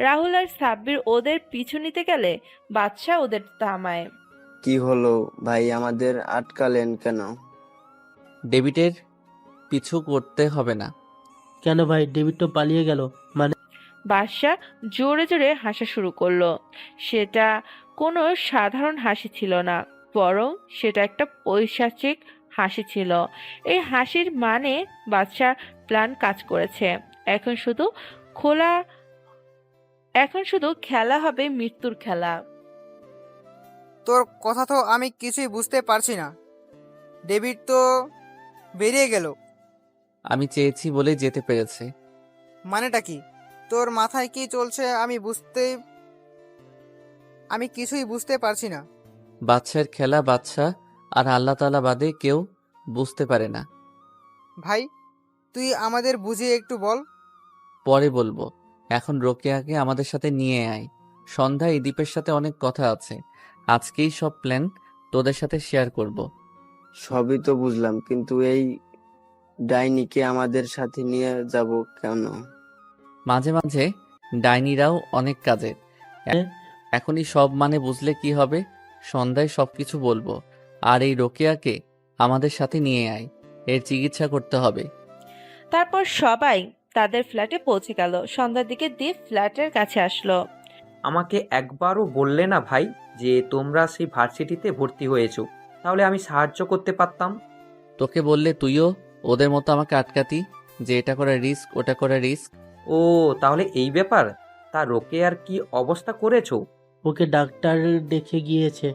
রাহুল আর সাব্বির ওদের পিছু নিতে গেলে বাদশা ওদের থামায়। কি হলো ভাই, আমাদের আটকালেন কেন? ডেভিডের পিছু করতে হবে না। কেন ভাই, ডেভিড তো পালিয়ে গেল। মানে? বাদশা জোরে জোরে হাসা শুরু করলো। সেটা কোনো সাধারণ হাসি ছিল না, বরং সেটা একটা পৈশাচিক হাসি ছিল। এই হাসির মানে বাদশার প্ল্যান কাজ করেছে। এখন শুধু খেলা হবে মৃত্যুর খেলা। তোর কথা তো আমি কিছুই বুঝতে পারছি না। ডেভিড তো বেরিয়ে গেল। আমি চেয়েছি বলে যেতে পেরেছে। মানেটা কি? তোর মাথায় কি চলছে আমি কিছুই বুঝতে পারছি না। বাদশার খেলা বাদশা আর আল্লাহ তাআলা বাদে কেউ বুঝতে পারে না। ভাই তুই আমাদের বুঝিয়ে একটু বল। পরে বলবো, এখন রোকেয়াকে আমাদের সাথে নিয়ে আয়। সন্ধ্যায় এই দ্বীপের সাথে অনেক কথা আছে। আজকেই সব প্ল্যান তোদের সাথে শেয়ার করব। সবই তো বুঝলাম, কিন্তু এই ডাইনিকে আমাদের সাথে নিয়ে যাব কেন? মাঝে মাঝে ডাইনিরাও অনেক কাজের। এখনই সব মানে বুঝলে কি হবে? সন্ধ্যায় সবকিছু বলবো। আর এই রোকেয়াকে আমাদের সাথে নিয়ে আয়, এর চিকিৎসা করতে হবে। তারপর সবাই তাদের ফ্ল্যাটে পৌঁছে গেল। সন্ধ্যার দিকে দীপ ফ্ল্যাটের কাছে আসলো। আমাকে একবারও বললে না ভাই যে তোমরা সেই ভার্সিটিতে ভর্তি হয়েছো, তাহলে আমি সাহায্য করতে পারতাম। তোকে বললে তুইও ওদের মতো আমাকে আটকাতি যে এটা করা রিস্ক, ওটা করা রিস্ক। ও তাহলে এই ব্যাপার। তা রোকেয়ার কি অবস্থা করেছো? ওকে ডাক্তার দেখে গিয়েছে,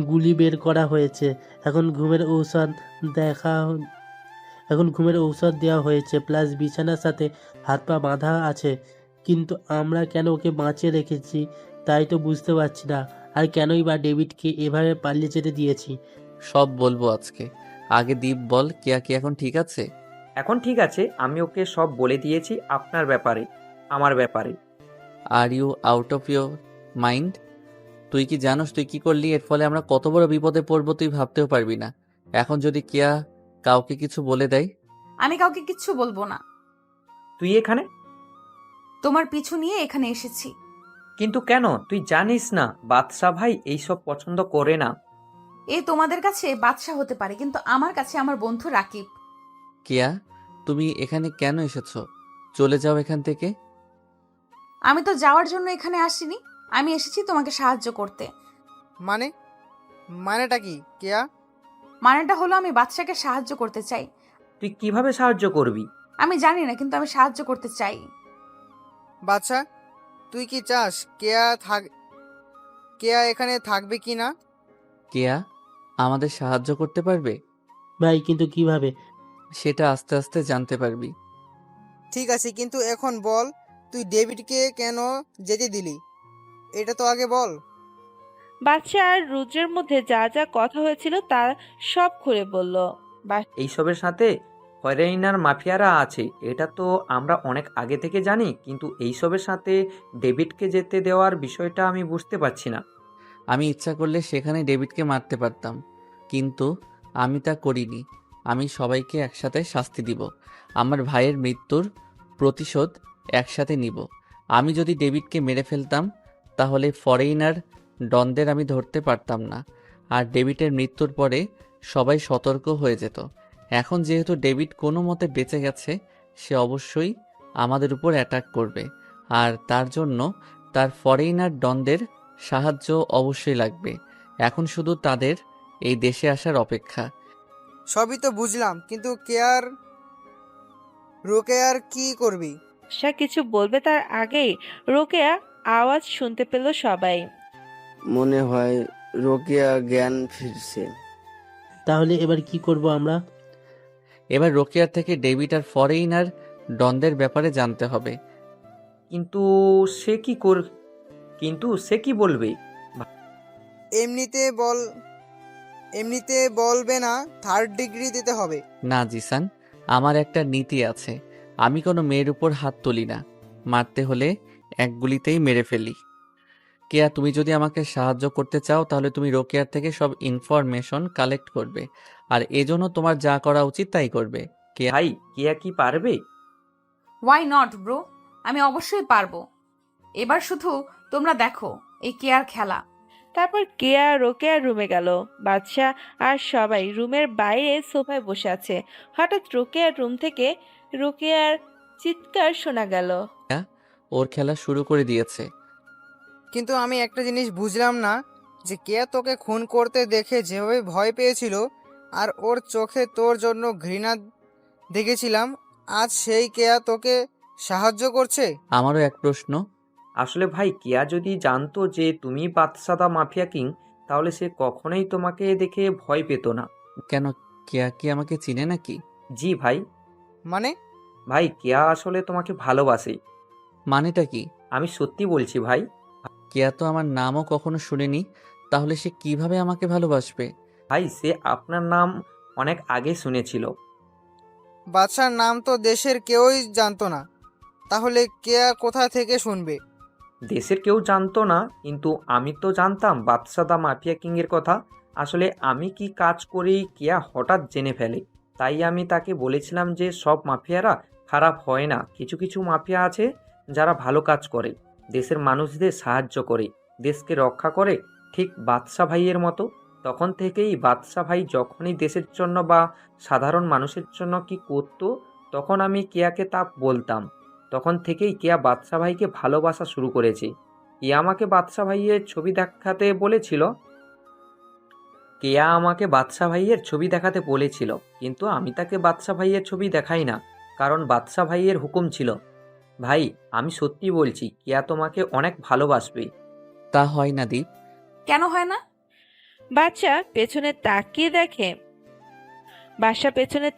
গুলি বের করা হয়েছে। এখন ঘুমের ঔষধ দেওয়া হয়েছে, প্লাস বিছানার সাথে হাত পা বাঁধা আছে। কিন্তু আমরা কেন ওকে বাঁচিয়ে রেখেছি তাই তো বুঝতে পারছি না। আর কেনই বা ডেভিডকে এভাবে পালিয়ে যেতে দিয়েছি। সব বলবো আজকে। আগে দীপ বল, কেয়া কি এখন ঠিক আছে? এখন ঠিক আছে, আমি ওকে সব বলে দিয়েছি আপনার ব্যাপারে, আমার ব্যাপারে। Are you out of your mind? তুই কি জানোস তুই কি করলি? এর ফলে আমরা কত বড় বিপদে পড়বো তুই ভাবতেও পারবি না। এখন যদি কেয়া কাউকে কিছু বলে দেয়? আমি কাউকে কিচ্ছু বলবো না। তুই এখানে? তোমার পিছু নিয়ে এখানে এসেছি। কিন্তু কেন? তুই জানিস না বাদশা ভাই এইসব পছন্দ করে না। এ তোমাদের কাছে বাদশা হতে পারে, কিন্তু আমার কাছে আমার বন্ধু রাকিব। কেয়া, তুমি এখানে কেন এসেছো? চলে যাও এখান থেকে। আমি তো যাওয়ার জন্য এখানে আসিনি, আমি এসেছি তোমাকে সাহায্য করতে। মানেটা কি কেয়া? মানেটা হলো আমি বাদশাকে সাহায্য করতে চাই। তুই কিভাবে সাহায্য করবি? আমি জানি না, কিন্তু আমি সাহায্য করতে চাই। বাচ্চা, তুই কি চাস কেয়া এখানে থাকবে কি না? কেয়া আমাদের সাহায্য করতে পারবে? ভাই কিন্তু কিভাবে? সেটা আস্তে আস্তে জানতে পারবি। ঠিক আছে, কিন্তু এখন বল, তুই ডেভিডকে কেন যেতে দিলি? এটা তো আগে বল। বাদশা আর রুদ্রের মধ্যে যা যা কথা হয়েছিল তা সব খুলে বলল। এইসবের সাথে ফরেইনার মাফিয়ারা আছে, এটা তো আমরা অনেক আগে থেকে জানি, কিন্তু এইসবের সাথে ডেভিডকে যেতে দেওয়ার বিষয়টা আমি বুঝতে পারছি না। আমি ইচ্ছা করলে সেখানে ডেভিডকে মারতে পারতাম, কিন্তু আমি তা করিনি। আমি সবাইকে একসাথে শাস্তি দিব। আমার ভাইয়ের মৃত্যুর প্রতিশোধ একসাথে নিব। আমি যদি ডেভিডকে মেরে ফেলতাম তাহলে ফরেইনার ডনদের আমি ধরতে পারতাম না, আর ডেভিডের মৃত্যুর পরে সবাই সতর্ক হয়ে যেত। এখন যেহেতু ডেভিড কোনো মতে বেঁচে গেছে, সে অবশ্যই আমাদের উপর অ্যাটাক করবে, আর তার জন্য তার ফরেইনার ডনদের সাহায্য অবশ্যই লাগবে। এখন শুধু তাদের এই দেশে আসার অপেক্ষা। সবই তো বুঝলাম, কিন্তু রোকেয়ার কি করবি? সে কিছু বলবে তার আগেই রোকেয়া আওয়াজ শুনতে পেল সবাই। মনে হয় রোকেয়া জ্ঞান ফিরছে। তাহলে এবার কি করব আমরা? এবার রোকেয়ার থেকে ডেভিড আর ফরেইনার ডনদের ব্যাপারে জানতে হবে। কিন্তু সে কি বলবে? এমনিতে বলবে না, 3rd ডিগ্রি দিতে হবে। না জিসান, আমার একটা নীতি আছে। আমি কোনো মেয়ের উপর হাত তুলি না। মারতে হলে এক গুলিতেই মেরে ফেলি। কেয়া, তুমি যদি আমাকে সাহায্য করতে চাও তাহলে তুমি রোকেয়ার থেকে সব ইনফরমেশন কালেক্ট করবে, আর এজন্য তোমার যা করা উচিত তাই করবে। ভাই, কেয়া কি পারবে? ওয়াই নট ব্রো, আমি অবশ্যই পারবো। এবার শুধু তোমরা দেখো এই কেয়ার খেলা। তারপর কেয়া রোকেয়ার রুমে গেল। বাদশা আর সবাই রুমের বাইরে সোফায় বসে আছে। হঠাৎ রোকেয়ার রুম থেকে রোকেয়ার চিৎকার শোনা গেল। ওর খেলা শুরু করে দিয়েছে। কিন্তু আমি একটা জিনিস বুঝলাম না, যে কেয়া তোকে খুন করতে দেখে যেভাবে ভয় পেয়েছিল, আর ওর চোখে তোর জন্য ঘৃণা দেখেছিলাম, আজ সেই কেয়া তোকে সাহায্য করছে। আমারও এক প্রশ্ন। আসলে ভাই, কেয়া যদি জানতো যে তুমি বাদশাদা মাফিয়া কিং, তাহলে সে কখনোই তোমাকে দেখে ভয় পেত না। কেন, কেয়া কি আমাকে চিনে নাকি? জি ভাই। মানে? ভাই, কেয়া আসলে তোমাকে ভালোবাসে। মানেটা কি? আমি সত্যি বলছি ভাই। কেয়া তো আমার নামও কখনো শুনেনি, তাহলে সে কিভাবে আমাকে ভালোবাসবে? ভাই, সে আপনার নাম অনেক আগে শুনেছিল। বাদশার নাম তো দেশের কেউই জানতো না, তাহলে কেয়া কোথা থেকে শুনবে? দেশের কেউ জানতো না, কিন্তু আমি তো জানতাম বাদশাদা মাফিয়া কিং এর কথা। আসলে আমি কি কাজ করি কেয়া হঠাৎ জেনে ফেলে, তাই আমি তাকে বলেছিলাম যে সব মাফিয়ারা খারাপ হয় না, কিছু কিছু মাফিয়া আছে যারা ভালো কাজ করে, দেশের মানুষদের সাহায্য করে, দেশকে রক্ষা করে, ঠিক বাদশা ভাইয়ের মতো। তখন থেকেই বাদশা ভাই যখনই দেশের জন্য বা সাধারণ মানুষের জন্য কি করতো, তখন আমি কেয়াকে তা বলতাম। তখন থেকেই কেয়া বাদশা ভাইকে ভালোবাসা শুরু করেছে। কেয়া আমাকে বাদশা ভাইয়ের ছবি দেখাতে বলেছিল, কিন্তু আমি তাকে বাদশা ভাইয়ের ছবি দেখাই না, কারণ বাদশা ভাইয়ের হুকুম ছিল। ভাই, আমি সত্যি বলছি, কেয়া তোমাকে অনেক ভালোবাসবে। তা হয় না দীপ। কেন হয় না? বাদশা পেছনে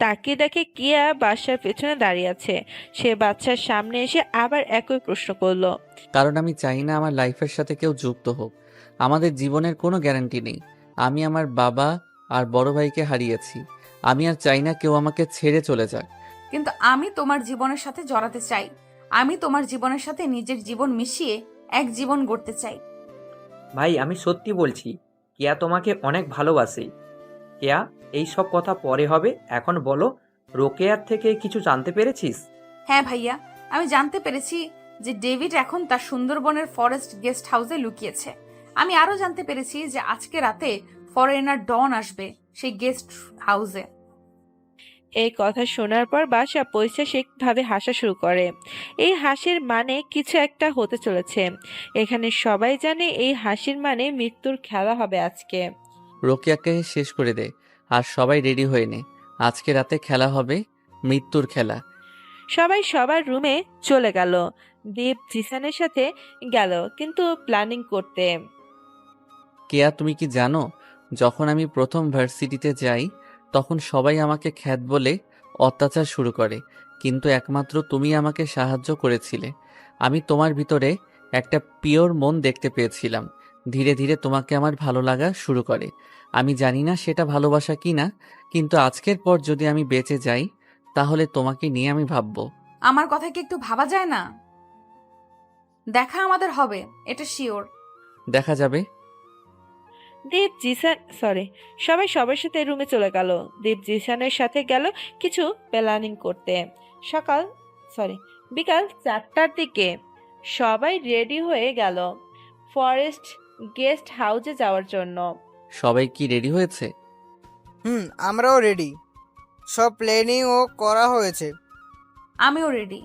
তাকিয়ে দেখে কেয়া বাদশার পেছনে দাঁড়িয়ে আছে। সে বাদশার সামনে এসে আবার একই প্রশ্ন করলো। কারণ আমি চাই না আমার লাইফের সাথে কেউ যুক্ত হোক। আমাদের জীবনের কোনো গ্যারান্টি নেই। আমি আমার বাবা আর বড় ভাইকে হারিয়েছি। আমি আর চাই না কেউ আমাকে ছেড়ে চলে যাক। কিন্তু আমি তোমার জীবনের সাথে জড়াতে চাই। আমি তোমার জীবনের সাথে নিজের জীবন মিশিয়ে এক জীবন গড়তে চাই। ভাই, আমি সত্যি বলছি, কেয়া তোমাকে অনেক ভালোবাসে। কেয়া, এই সব কথা পরে হবে, এখন বলো রোকেয়ার থেকে কিছু জানতে পেরেছিস? হ্যাঁ ভাইয়া, আমি জানতে পেরেছি যে ডেভিড এখন তার সুন্দরবনের ফরেস্ট গেস্ট হাউসে লুকিয়েছে। আমি আরো জানতে পেরেছি যে আজকে রাতে ফরেনার ডন আসবে সেই গেস্ট হাউসে। এই কথা শোনার পর বাসা পৈশাচিকভাবে হাসা শুরু করে। এই হাসির মানে কিছু একটা হতে চলেছে। এখানে সবাই জানে এই হাসির মানে মৃত্যুর খেলা হবে আজকে। রোকেয়াকে শেষ করে দে আর সবাই রেডি হয়ে নে। আজকে রাতে খেলা হবে মৃত্যুর খেলা। সবাই সবার রুমে চলে গেল। দীপ জিসানের সাথে গেল কিন্তু প্ল্যানিং করতে। কেয়া, তুমি কি জানো, যখন আমি প্রথম ভার্সিটিতে যাই তখন সবাই আমাকে খ্যাত বলে অত্যাচার শুরু করে, কিন্তু একমাত্র তুমি আমাকে সাহায্য করেছিলে। আমি তোমার ভিতরে একটা পিওর মন দেখতে পেয়েছিলাম। ধীরে ধীরে তোমাকে আমার ভালো লাগা শুরু করে। আমি জানি না সেটা ভালোবাসা কি না, কিন্তু আজকের পর যদি আমি বেঁচে যাই তাহলে তোমাকে নিয়ে আমি ভাববো। আমার কথা কি একটু ভাবা যায় না? দেখা আমাদের হবে, এটা শিওর। দেখা যাবে। দীপ জিসান সবাই সবার সাথে রুমে চলে গেল। দীপ জিসানের সাথে গেল কিছু প্ল্যানিং করতে। বিকাল 4টার দিকে সবাই রেডি হয়ে গেল ফরেস্ট গেস্ট হাউসে যাওয়ার জন্য। সবাই কি রেডি হয়েছে? আমরাও রেডি। সব প্ল্যানিংও করা হয়েছে। আমিও রেডি।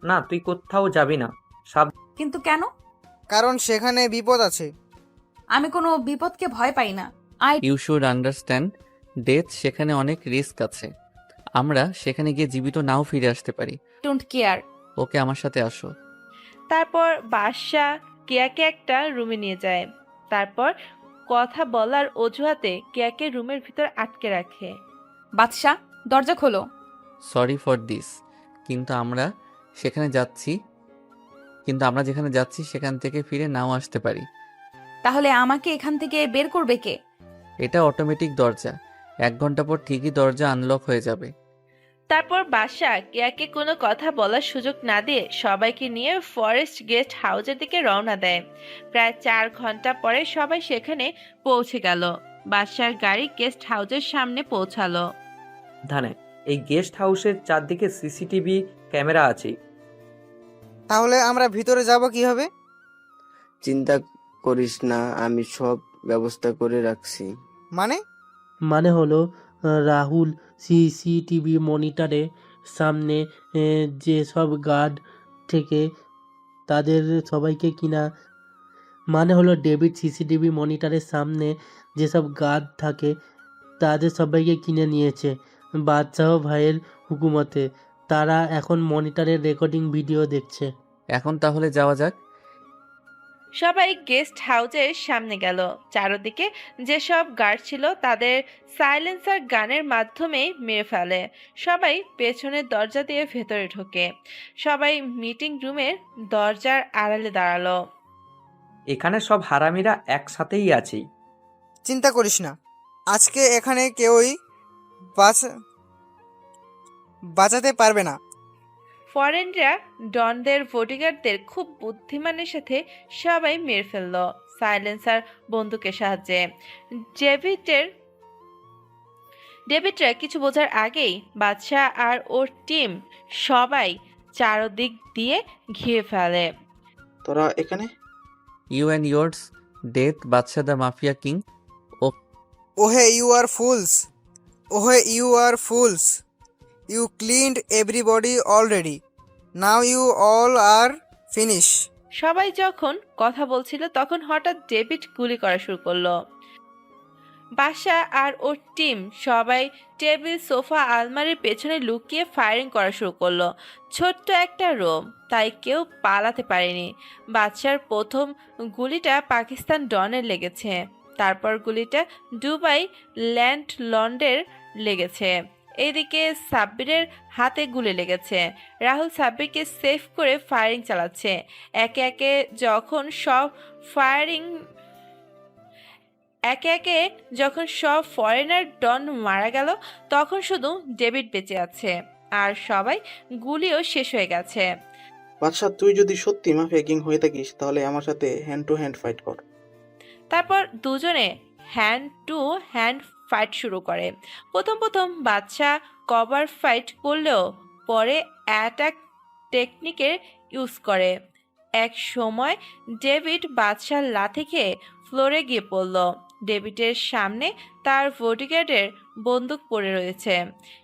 না, তুই কোথাও যাবি না। কিন্তু কেন? কারণ সেখানে বিপদ আছে। আমি কোনো বিপদকে ভয় পাই না। ইউ শুড আন্ডারস্ট্যান্ড ডেথ, সেখানে অনেক রিস্ক আছে। আমরা সেখানে গিয়ে জীবিত নাও ফিরে আসতে পারি। Don't care. ওকে, আমার সাথে আসো। তারপর বাদশা কেয়াকে একটা রুমে নিয়ে যায়। তারপর কথা বলার অজুহাতে কেয়াকে রুমের ভিতর আটকে রাখে। বাদশা, দরজা খোলো। সরি ফর দিস, কিন্তু আমরা যেখানে যাচ্ছি সেখান থেকে ফিরে নাও আসতে পারি। তাহলে আমাকে এখান থেকে বের করবে কে? এটা অটোমেটিক দরজা, 1 ঘন্টা পর ঠিকই দরজা আনলক হয়ে যাবে। তারপর বাদশা কেয়াকে কোনো কথা বলার সুযোগ না দিয়ে সবাইকে নিয়ে ফরেস্ট গেস্ট হাউসের দিকে রওনা দেয়। প্রায় 4 ঘন্টা পরে সবাই সেখানে পৌঁছে গেল। বাদশার গাড়ি গেস্ট হাউসের সামনে পৌঁছালো। ধানে, এই গেস্ট হাউসের চারদিকে সিসিটিভি ক্যামেরা আছে। তাহলে আমরা ভিতরে যাব কিভাবে? চিন্তা করিস না, আমি সব ব্যবস্থা করে রাখছি। মানে হলো রাহুল সিসিটিভি মনিটরের সামনে যে সব গার্ড থেকে তাদের সবাইকে কিনা হলো ডেভিড সিসিটিভি মনিটরের সামনে যেসব গার্ড থাকে তাদের সবাইকে কিনে নিয়েছে বাদশাহ ভাইয়ের হুকুমতে। তারা এখন মনিটরের রেকর্ডিং ভিডিও দেখছে। এখন তাহলে যাওয়া যাক। সবাই গেস্ট হাউসের সামনে গেল। চারদিকে যেসব গার্ড ছিল তাদের সাইলেন্সার গানের মাধ্যমে মেরে ফেলে। সবাই পেছনের দরজা দিয়ে ভেতরে ঢোকে। সবাই মিটিং রুমের দরজার আড়ালে দাঁড়ালো। এখানে সব হারামিরা একসাথেই আছে। চিন্তা করিস না, আজকে এখানে কেউই বাঁচাতে পারবে না। ফরেনরা ডনদের বডিগার্ডদের খুব বুদ্ধিমানের সাথে সবাই মেরে ফেলল সাইলেন্সার বন্দুকের সাহায্যে। ডেভিডরা কিছু বোঝার আগেই বাদশা আর ওর টিম সবাই চারদিক দিয়ে ঘিরে ফেলে। তোরা এখানে? You and yours death, Badshah the mafia king. ওহে you are fools. You cleaned everybody already. Now you all are finish. সবাই যখন কথা বলছিল তখন হঠাৎ ডেভিড গুলি করা শুরু করলো। বাদশা আর ওর টিম সবাই টেবিল, সোফা, আলমারির পেছনে লুকিয়ে ফায়ারিং করা শুরু করলো। ছোট্ট একটা রুম, তাই কেউ পালাতে পারেনি। বাদশার প্রথম গুলিটা পাকিস্তান ডনের লেগেছে, তারপর গুলিটা দুবাই ল্যান্ডলর্ডের লেগেছে। এদিকে সাব্বিরের হাতে গুলি লেগেছে। রাহুল সাব্বিরকে সেভ করে ফায়ারিং চালাচ্ছে। একে একে যখন সব ফরেনার ডন মারা গেল তখন শুধু ডেভিড বেঁচে আছে, আর সবাই গুলিও শেষ হয়ে গেছে। বাদশা, তুই যদি সত্যি মাফিয়া কিং হয়ে থাকিস তাহলে আমার সাথে হ্যান্ড টু হ্যান্ড ফাইট কর। তারপর দুজনে হ্যান্ড টু হ্যান্ড ফাইট শুরু করে। প্রথম বাদশা কভার ফাইট করলেও পরে অ্যাটাক টেকনিকের ইউজ করে। এক সময় ডেভিড বাদশার লাথি খেয়ে ফ্লোরে গিয়ে পড়ল। ডেভিডের সামনে তার বডিগার্ডের বন্দুক পড়ে রয়েছে।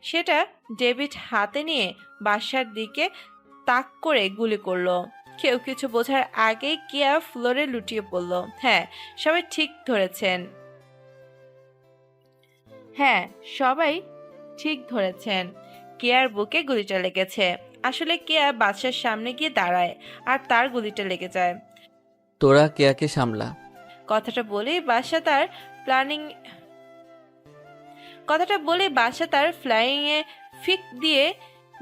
সেটা ডেভিড হাতে নিয়ে বাদশার দিকে তাক করে গুলি করলো। কেউ কিছু বোঝার আগেই কেয়া ফ্লোরে লুটিয়ে পড়ল। হ্যাঁ, সবাই ঠিক ধরেছেন। কেয়ার বুকে গুলিটা লেগেছে। আসলে কেয়া বাদশার সামনে গিয়ে দাঁড়ায় আর তার গুলিটা লেগে যায়। তোরা কেয়াকে সামলা। কথাটা বলেই বাদশা তার ফ্লাইং এ ফিক দিয়ে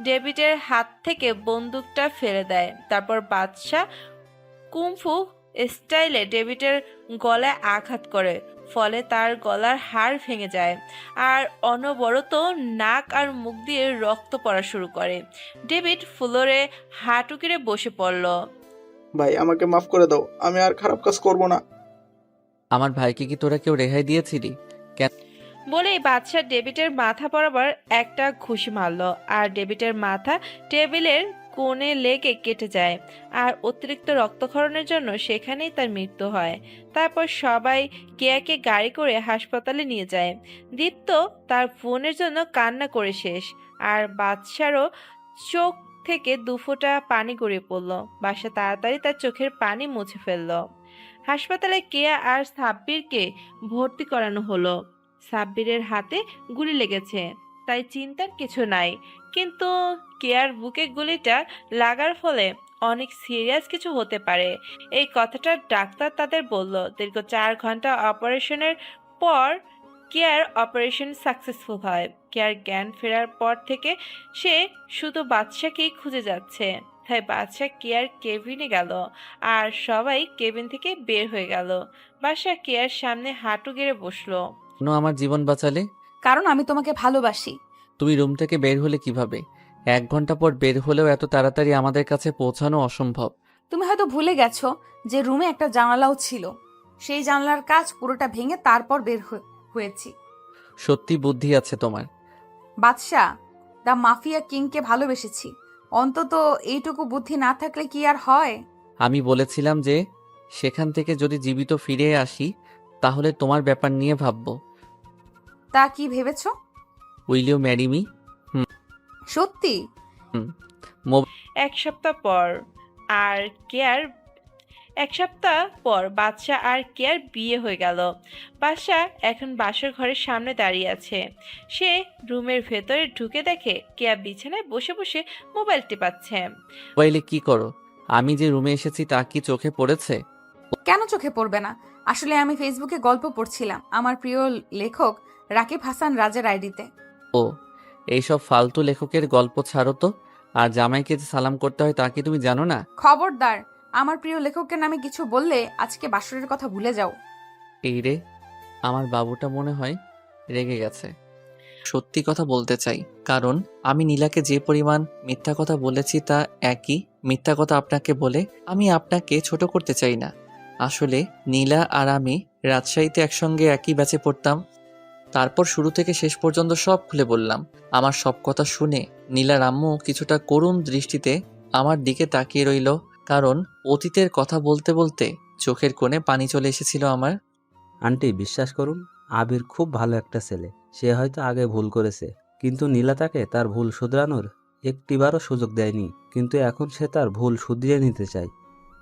ডেভিডের হাত থেকে বন্দুকটা ফেলে দেয়। তারপর বাদশা কুমফু স্টাইলে ডেভিডের গলায় আঘাত করে, ফলে তার গলার হাড় ভেঙে যায় আর অনবরত নাক আর মুখ দিয়ে রক্ত পড়া শুরু করে। ডেভিড ফ্লোরে হাঁটু গেড়ে বসে পড়ল। ভাই, আমাকে মাফ করে দাও, আমি আর খারাপ কাজ করব না। আমার ভাইকে কি তোরা কেউ রেহাই দিয়েছিলি? কেন? বলেই বাদশা ডেভিডের মাথা বরাবর একটা ঘুষি মারল আর ডেভিডের মাথা টেবিলের কোণে লেগে কেটে যায় আর অতিরিক্ত রক্তক্ষরণের জন্য সেখানেই তার মৃত্যু হয়। তারপর সবাই কেয়াকে গাড়ি করে হাসপাতালে নিয়ে যায়। দীপ্ত তার ফোনের জন্য কান্না করে শেষ, আর বাদশারও চোখ থেকে দুফোঁটা পানি গড়িয়ে পড়ল। বাদশা তাড়াতাড়ি তার চোখের পানি মুছে ফেলল। হাসপাতালে কেয়া আর সাব্বিরকে ভর্তি করানো হলো। সাব্বিরের হাতে গুলি লেগেছে, তাই চিন্তার কিছু নাই, কিন্তু কেয়ার বুকে গুলিটা লাগার ফলে অনেক সিরিয়াস কিছু হতে পারে। এই কথাটা ডাক্তার তাদের বলল। দীর্ঘ 4 ঘন্টা অপারেশনের পর কেয়ার অপারেশন সাকসেসফুল হয়। কেয়ার জ্ঞান ফেরার পর থেকে সে শুধু বাদশাকেই খুঁজে যাচ্ছে। তাই বাদশা কেয়ার কেবিনে গেল আর সবাই কেবিন থেকে বের হয়ে গেল। বাদশা কেয়ার সামনে হাঁটু গেড়ে বসলো। কেন আমার জীবন বাঁচালে? কারণ আমি তোমাকে ভালোবাসি। তুমি রুম থেকে বের হলে কিভাবে? 1 ঘন্টা পর বের হলেও এত তাড়াতাড়ি আমাদের কাছে পৌঁছানো অসম্ভব। তুমি হয়তো ভুলে গেছো যে রুমে একটা জানালাও ছিল। সেই জানালার কাচ পুরোটা ভেঙে তারপর বের হয়েছি। সত্যি বুদ্ধি আছে তোমার। বাদশা, দ্য মাফিয়া কিংকে ভালোবেসেছি। অন্তত এইটুকু বুদ্ধি না থাকলে কি আর হয়? আমি বলেছিলাম যে সেখান থেকে যদি জীবিত ফিরে আসি তাহলে তোমার ব্যাপার নিয়ে ভাববো। তা কি ভেবেছো? Will you marry me? সত্যি? এক সপ্তাহ পর বাদশা আর কেয়ার বিয়ে হয়ে গেল। বাদশা এখন বাসর ঘরের সামনে দাঁড়িয়ে আছে। সে রুমের ভেতরে ঢুকে দেখে কেয়া বিছানায় বসে বসে মোবাইল টেপাচ্ছে। মোবাইলে কি করো? আমি যে রুমে এসেছি তা কি চোখে পড়েছে? কেন চোখে পড়বে না? আসলে আমি ফেসবুকে গল্প পড়ছিলাম আমার প্রিয় লেখক রাকিব হাসান রাজের আইডিতে। ও, এইসব ফালতু লেখকের গল্প ছাড়ো তো। আর জামাইকে যে সালাম করতে হয় তা কি তুমি জানো না? খবরদার, আমার প্রিয় লেখকের নামে কিছু বললে আজকে বাসরের কথা ভুলে যাও। এই রে, আমার বাবুটা মনে হয় রেগে গেছে। সত্যি কথা বলতে চাই, কারণ আমি নীলাকে যে পরিমাণ মিথ্যা কথা বলেছি তা একই মিথ্যা কথা আপনাকে বলে আমি আপনাকে ছোট করতে চাই না। আসলে নীলা আর আমি রাজশাহীতে একসঙ্গে একই ব্যাচে পড়তাম। তারপর শুরু থেকে শেষ পর্যন্ত সব খুলে বললাম। আমার সব কথা শুনে নীলার আম্মু কিছুটা করুণ দৃষ্টিতে আমার দিকে তাকিয়ে রইল, কারণ অতীতের কথা বলতে বলতে চোখের কোণে পানি চলে এসেছিল আমার। আন্টি, বিশ্বাস করুন, আবির খুব ভালো একটা ছেলে। সে হয়তো আগে ভুল করেছে, কিন্তু নীলা তাকে তার ভুল শুধরানোর একটিবারও সুযোগ দেয়নি। কিন্তু এখন সে তার ভুল শুধরিয়ে নিতে চায়।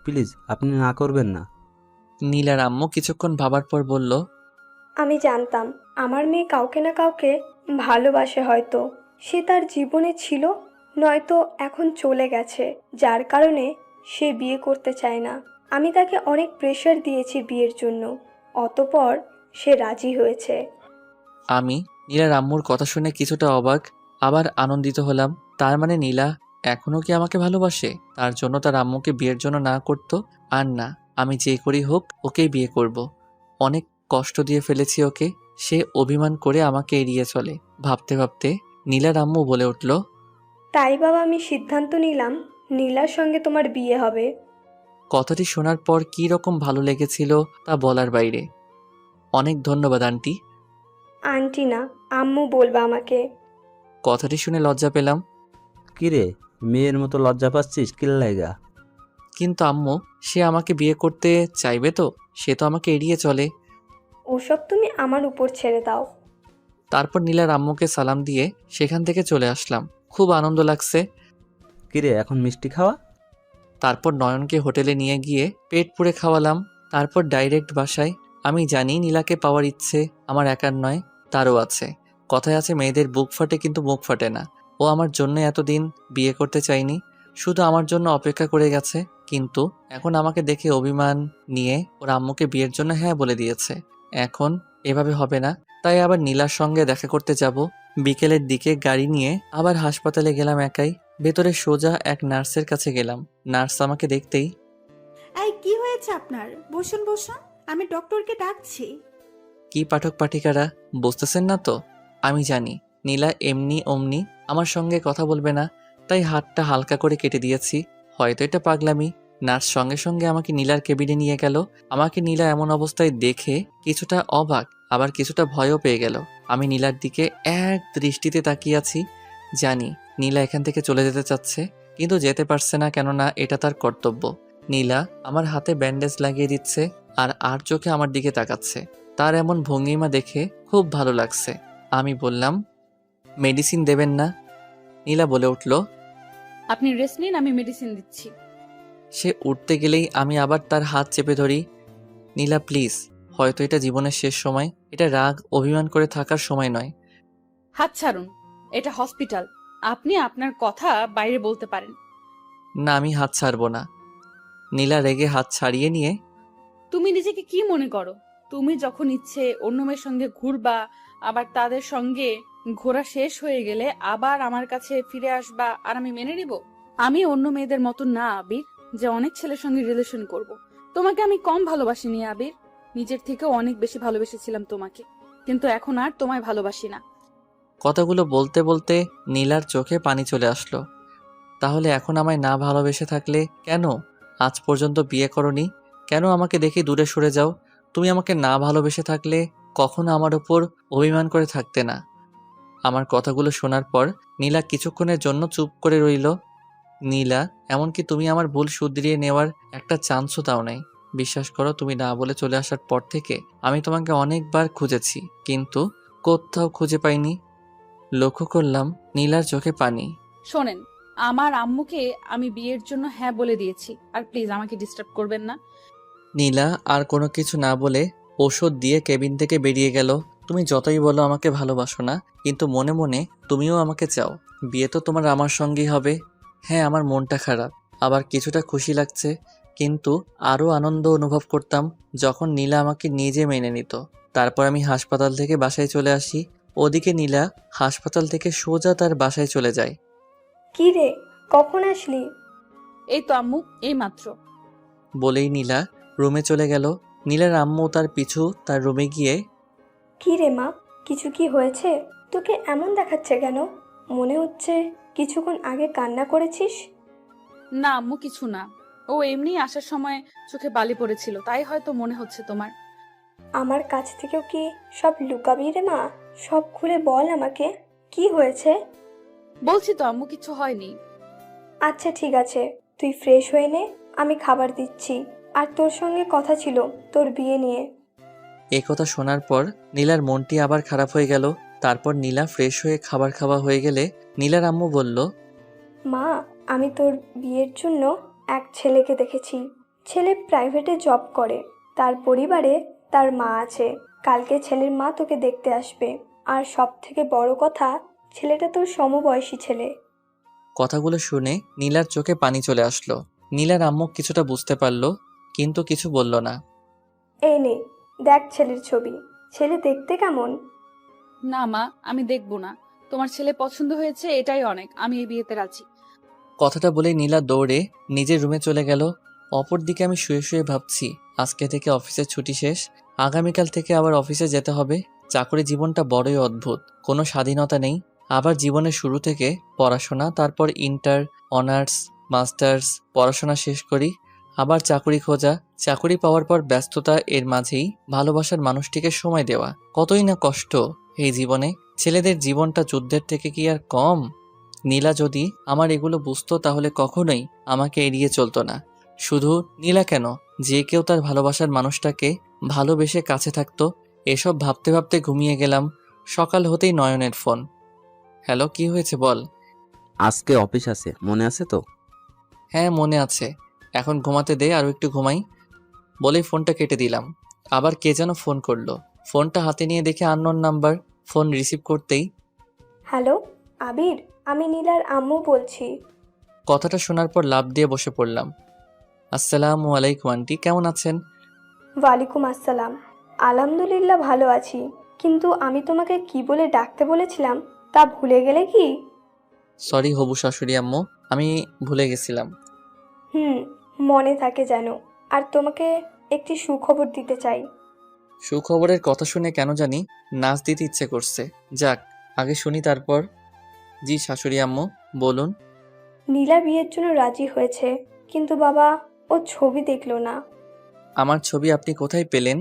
প্লিজ, আপনি না করবেন না। নীলার আম্মু কিছুক্ষণ ভাবার পর বলল, আমি জানতাম আমার মেয়ে কাউকে না কাউকে ভালোবাসে। হয়তো সে তার জীবনে ছিল, নয়তো এখন চলে গেছে, যার কারণে সে বিয়ে করতে চায় না। আমি তাকে অনেক প্রেশার দিয়েছি বিয়ের জন্য, অতঃপর সে রাজি হয়েছে। আমি নীলার আম্মুর কথা শুনে কিছুটা অবাক আবার আনন্দিত হলাম। তার মানে নীলা এখনো কি আমাকে ভালোবাসে? তার জন্য তার আম্মুকে বিয়ের জন্য না করতো? আর না, আমি যে করি হোক ওকেই বিয়ে করব। অনেক কষ্ট দিয়ে ফেলেছি ওকে, সে অভিমান করে আমাকে এড়িয়ে চলে। ভাবতে ভাবতে নীলার আম্মু বলে উঠল, তাই বাবা, আমি সিদ্ধান্ত নিলাম নীলার সঙ্গে তোমার বিয়ে হবে। কথাটি শোনার পর কি রকম ভালো লেগেছিল তা বলার বাইরে। অনেক ধন্যবাদ আন্টি। আন্টি না, আম্মু বলবা আমাকে। কথাটি শুনে লজ্জা পেলাম। কিরে, মেয়ের মতো লজ্জা পাচ্ছিস কিল্লাইগা? কিন্তু আম্মু, সে আমাকে বিয়ে করতে চাইবে তো? সে তো আমাকে এড়িয়ে চলে। ওসব তুমি আমার উপর ছেড়ে দাও। তারপর নীলার আম্মুকে সালাম দিয়ে সেখান থেকে চলে আসলাম। খুব আনন্দ লাগছে। কিরে, এখন মিষ্টি খাওয়া? তারপর নয়নকে হোটেলে নিয়ে গিয়ে পেট পুড়ে খাওয়ালাম। তারপর ডাইরেক্ট বাসায়। আমি জানি নীলাকে পাওয়ার ইচ্ছে আমার একার নয়, তারও আছে। কথায় আছে মেয়েদের বুক ফাটে কিন্তু মুখ ফাটে না। ও আমার জন্য এতদিন বিয়ে করতে চাইনি, শুধু আমার জন্য অপেক্ষা করে গেছে। কিন্তু এখন আমাকে দেখে অভিমান নিয়ে ওর আম্মুকে বিয়ের জন্য হ্যাঁ বলে দিয়েছে। এখন এভাবে হবে না, তাই আবার নীলার সঙ্গে দেখা করতে যাব। বিকেলের দিকে গাড়ি নিয়ে আবার হাসপাতালে গেলাম একাই। ভেতরে সোজা এক নার্সের কাছে গেলাম। নার্স আমাকে দেখতেই, এই কি হয়েছে আপনার? বসুন বসুন, আমি ডক্টরকে ডাকছি। কি পাঠক পাঠিকারা, বুঝতেছেন না তো? আমি জানি নীলা এমনি অমনি আমার সঙ্গে কথা বলবে না, তাই হাতটা হালকা করে কেটে দিয়েছি। হয়তো এটা পাগলামি। নার্স সঙ্গে সঙ্গে আমাকে নীলার কেবিনে নিয়ে গেল। আমাকে নীলা এমন অবস্থায় দেখে কিছুটা অবাক, আবার কিছুটা ভয়ও পেয়ে গেল। আমি নীলার দিকে এক দৃষ্টিতে তাকিয়ে আছি। জানি নীলা এখান থেকে চলে যেতে চাচ্ছে, কিন্তু যেতে পারছে না, কেননা এটা তার কর্তব্য। নীলা আমার হাতে ব্যান্ডেজ লাগিয়ে দিচ্ছে আর চোখে আমার দিকে তাকাচ্ছে। তার এমন ভঙ্গিমা দেখে খুব ভালো লাগছে। আমি বললাম, মেডিসিন দেবেন না? নীলা বলে উঠল, আপনি রেস্ট নিন, আমি মেডিসিন দিচ্ছি। সে উঠতে গেলেই আমি আবার তার হাত চেপে ধরি। নীলা প্লিজ, হয়তো এটা জীবনের শেষ সময়। এটা রাগ অভিমান করে থাকার সময় নয়। হাত ছাড়ুন, এটা হসপিটাল। আপনি আপনার কথা বাইরে বলতে পারেন। না, আমি হাত ছাড়বো না। নীলা রেগে হাত ছাড়িয়ে নিয়ে, তুমি নিজেকে কি মনে করো? তুমি যখন ইচ্ছে অন্য মেয়ের সঙ্গে ঘুরবা, আবার তাদের সঙ্গে ঘোরা শেষ হয়ে গেলে আবার আমার কাছে ফিরে আসবা, আর আমি মেনে নিব? আমি অন্য মেয়েদের মতো না আবির, যে অনেক ছেলের সঙ্গে রিলেশন করব। তোমাকে আমি কম ভালোবাসিনি আবির, নিজের থেকেও অনেক বেশি ভালোবেসেছিলাম তোমাকে, কিন্তু এখন আর তোমায় ভালোবাসি না। কথাগুলো বলতে বলতে নীলার চোখে পানি চলে আসলো। তাহলে এখন আমায় না ভালোবেসে থাকলে কেন আজ পর্যন্ত বিয়ে করনি? কেন আমাকে দেখে দূরে সরে যাও? তুমি আমাকে না ভালোবেসে থাকলে কখনো আমার উপর অভিমান করে থাকতে না। আমার কথাগুলো শোনার পর নীলা কিছুক্ষণের জন্য চুপ করে রইল। নীলা, এমনকি তুমি আমার ভুল শুধরিয়ে নেওয়ার একটা চান্সও দাও নাই। বিশ্বাস করো, তুমি না বলে চলে আসার পর থেকে আমি তোমাকে অনেকবার খুঁজেছি, কিন্তু কোথাও খুঁজে পাইনি। লক্ষ্য করলাম নীলার চোখে পানি। শোনেন, আমার আম্মুকে আমি বিয়ের জন্য হ্যাঁ বলে দিয়েছি, আর প্লিজ আমাকে ডিস্টার্ব করবেন না। নীলা আর কোনো কিছু না বলে ওষুধ দিয়ে কেবিন থেকে বেরিয়ে গেল। তুমি যতই বলো আমাকে ভালোবাসো না, কিন্তু মনে মনে তুমিও আমাকে চাও। বিয়ে তো তোমার আমার সঙ্গেই হবে। হ্যাঁ, আমার মনটা খারাপ, আবার কিছুটা খুশি লাগছে, কিন্তু আরও আনন্দ অনুভব করতাম যখন নীলা আমাকে নিজে মেনে নিত। তারপর আমি হাসপাতাল থেকে বাসায় চলে আসি। ওদিকে নীলা হাসপাতাল থেকে সোজা তার বাসায় চলে যায়। কি রে, কখন আসলি? এই তো আম্মু, এই মাত্র। বলেই নীলা রুমে চলে গেল। নীলার আম্মু তার পিছু তার রুমে গিয়ে, কি রে মা, কিছু কি হয়েছে? তোকে এমন দেখাচ্ছে কেন? মনে হচ্ছে কিছুক্ষণ আগে কান্না করেছিস। না আম্মু, কিছু না। ও এমনি আসার সময় চোখে বালি পড়েছিল, তাই হয়তো মনে হচ্ছে তোমার। আমার কাছ থেকেও কি সব লুকাবি রে মা? সব খুলে বল আমাকে, কি হয়েছে? বলছি তো আম্মু, কিছু হয়নি। আচ্ছা ঠিক আছে, তুই ফ্রেশ হয়ে নে, আমি খাবার দিচ্ছি। আর তোর সঙ্গে কথা ছিল তোর বিয়ে নিয়ে। এই কথা শোনার পর নীলার মনটি আবার খারাপ হয়ে গেল। তারপর নীলা ফ্রেশ হয়ে খাবার খাওয়া হয়ে গেলে নীলার আম্মু বলল, মা, আমি তোর বিয়ের জন্য এক ছেলেকে দেখেছি। ছেলে প্রাইভেটে জব করে, তার পরিবারে তার মা আছে। কালকে ছেলের মা তোকে দেখতে আসবে। আর সব থেকে বড় কথা, ছেলেটা তোর সমবয়সী ছেলে। কথাগুলো শুনে নীলার চোখে পানি চলে আসলো। নীলার আম্মু কিছুটা বুঝতে পারলো, কিন্তু কিছু বলল না। এই নে, দেখ ছেলের ছবি। ছেলে দেখতে কেমন? না মা, আমি দেখবো না। তোমার ছেলে পছন্দ হয়েছে, এটাই অনেক। আমি এই বিয়েতে রাজি। কথাটা বলে নীলা দৌড়ে নিজের রুমে চলে গেল। অপরদিকে আমি শুয়ে শুয়ে ভাবছি, আজকে থেকে অফিসের ছুটি শেষ, আগামীকাল থেকে আবার অফিসে যেতে হবে। চাকরি জীবনটা বড়ই অদ্ভুত, কোনো স্বাধীনতা নেই। আবার জীবনের শুরু থেকে পড়াশোনা, তারপর ইন্টার, অনার্স, মাস্টার্স পড়াশোনা শেষ করি, আবার চাকরি খোঁজা, চাকরি পাওয়ার পর ব্যস্ততা, এর মাঝেই ভালোবাসার মানুষটিকে সময় দেওয়া। কতই না কষ্ট এই জীবনে। ছেলেদের জীবনটা যুদ্ধের থেকে কি আর কম? নীলা যদি আমার এগুলো বুঝতো তাহলে কখনোই আমাকে এড়িয়ে চলতো না। শুধু নীলা কেন, যে কেউ তার ভালোবাসার মানুষটাকে ভালোবেসে কাছে থাকতো। এসব ভাবতে ভাবতে ঘুমিয়ে গেলাম। সকাল হতেই নয়নের ফোন। হ্যালো, কি হয়েছে বল। আজকে অফিস আছে, মনে আছে তো? হ্যাঁ মনে আছে, এখন ঘুমাতে দে, আরও একটু ঘুমাই বলেই ফোনটা কেটে দিলাম। আবার কে যেন ফোন করলো। ফোনটা হাতে নিয়ে দেখে আননোন নাম্বার। ফোন রিসিভ করতেই হ্যালো আবির, আমি নীলার আম্মু বলছি। কথাটা শোনার পর লাফ দিয়ে বসে পড়লাম। আসসালামু আলাইকুম আন্টি, কেমন আছেন? ওয়ালাইকুম আসসালাম। আলহামদুলিল্লাহ ভালো আছি, কিন্তু আমি তোমাকে কি বলে ডাকতে বলেছিলাম তা ভুলে গেলে কি? সরি হবু শাশুড়ি আম্মু, আমি ভুলে গেছিলাম। হুম, মনে থাকে যেন। আর তোমাকে একটি সুখবর দিতে চাই। সুখবরের কথা শুনে কেন জানি নাচ দিতে ইচ্ছে করছে। যাক, আগে শুনি তারপর। জি শাশুড়ি আম্মু, বলুন। নীলা বিয়ের জন্য রাজি হয়েছে, কিন্তু বাবা ও ছবি দেখলো না। আমার ছবি আপনি কোথায় পেলেন?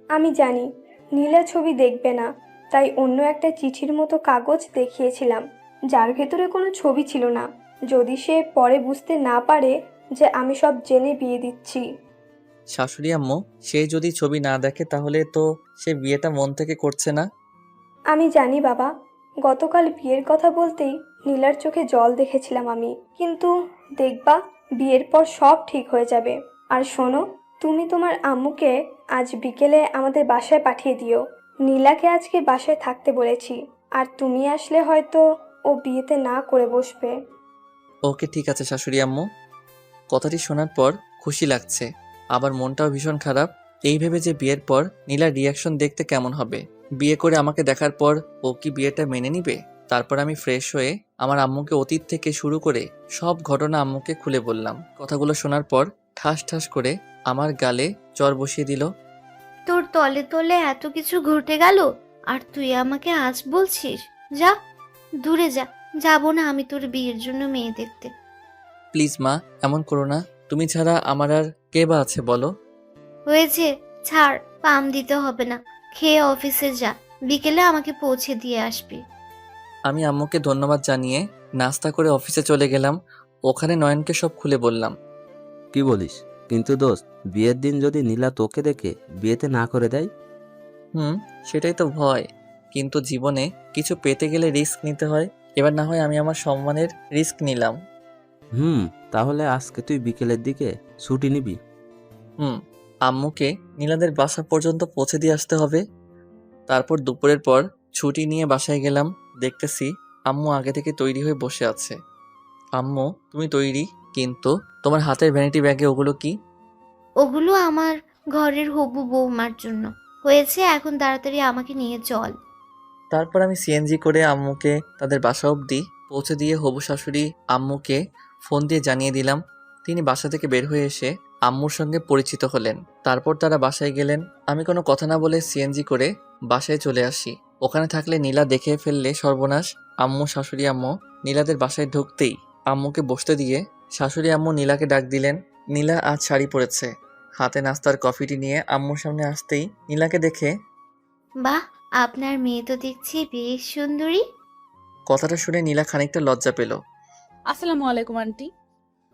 আমি জানি নীলা ছবি দেখবে না, তাই অন্য একটা চিঠির মতো কাগজ দেখিয়েছিলাম, যার ভেতরে কোনো ছবি ছিল না। যদি সে পরে বুঝতে না পারে যে আমি সব জেনে বিয়ে দিচ্ছি। শাশুড়ি আম্মু, সে যদি ছবি না দেখে তাহলে তো সে বিয়েটা মন থেকে করছে না। আমি জানি বাবা, গতকাল বিয়ের কথা বলতেই নীলার চোখে জল দেখেছিলাম আমি, কিন্তু দেখবা বিয়ের পর সব ঠিক হয়ে যাবে। আর শোনো, তুমি তোমার আম্মুকে আজ বিকেলে আমাদের বাসায় পাঠিয়ে দিও। নীলাকে আজকে বাসায় থাকতে বলেছি, আর তুমি আসলে হয়তো ও বিয়েতে না করে বসবে। ওকে ঠিক আছে শাশুড়ি আম্মু। কথাটি শোনার পর খুশি লাগছে, আবার মনটাও ভীষণ খারাপ। এই ভেবে যে বিয়ের পর নীলার রিয়াকশন দেখতে কেমন হবে। বিয়ে করে আমাকে দেখার পর ও কি বিয়েটা মেনে নিবে? তারপর আমি ফ্রেশ হয়ে আমার আম্মুকে অতীত থেকে শুরু করে সব ঘটনা আম্মুকে খুলে বললাম। কথাগুলো শোনার পর ঠাস ঠাস করে আমার গালে চর বসিয়ে দিল। তোর তলে তলে এত কিছু ঘটে গেল, আর তুই আমাকে আজ বলছিস? যা, দূরে যা। যাবো না আমি তোর বিয়ের জন্য মেয়ে দেখতে। প্লিজ মা, এমন করো না। তুমি ছাড়া আমার আর কে বা আছে বলো? হয়েছে, ছাড়, পাম দিতে হবে না। খেয়ে অফিসে যা, বিকেলে আমাকে পৌঁছে দিয়ে আসবি। আমি আম্মুকে ধন্যবাদ জানিয়ে নাস্তা করে অফিসে চলে গেলাম। ওখানে নয়নকে সব খুলে বললাম। কি বলিস? কিন্তু দোস্ত, বিয়ের দিন যদি নীলা তোকে দেখে বিয়েতে না করে দেয়? সেটাই তো ভয়। কিন্তু জীবনে কিছু পেতে গেলে রিস্ক নিতে হয়। এবার না হয় আমি আমার সম্মানের রিস্ক নিলাম। তাহলে আজকে তুই বিকেলের দিকে ছুটি নিবি? আম্মুকে নীলাদের বাসা পর্যন্ত পৌঁছে দিয়ে আসতে হবে। তারপর দুপুরের পর ছুটি নিয়ে বাসায় গেলাম। দেখতেছি আম্মু আগে থেকে তৈরি হয়ে বসে আছে। আম্মু, তুমি তৈরি, কিন্তু তোমার হাতের ভ্যানিটি ব্যাগে ওগুলো কি? ওগুলো আমার ঘরের হবু বৌমার জন্য। হয়েছে, এখন তাড়াতাড়ি আমাকে নিয়ে চল। তারপর আমি সিএনজি করে আম্মুকে তাদের বাসা অবধি পৌঁছে দিয়ে হবু শাশুড়ি আম্মুকে ফোন দিয়ে জানিয়ে দিলাম। তিনি বাসা থেকে বের হয়ে এসে আম্মুর সঙ্গে পরিচিত হলেন। তারপর তারা বাসায় গেলেন। আমি কোনো কথা না বলে সিএনজি করে বাসায় চলে আসি। ওখানে থাকলে নীলা দেখে ফেললে সর্বনাশ। আম্মু, শাশুড়ি আম্মু নীলাদের বাসায় ঢুকতেই আম্মুকে বসতে দিয়ে শাশুড়ি আম্মু নীলাকে ডাক দিলেন। নীলা আজ শাড়ি পরেছে। হাতে নাস্তার কফিটি নিয়ে আম্মুর সামনে আসতেই নীলাকে দেখে, বাহ, আপনার মেয়ে তো দেখছি বেশ সুন্দরী। কথাটা শুনে নীলা খানিকটা লজ্জা পেল। আসসালামু আলাইকুম আন্টি।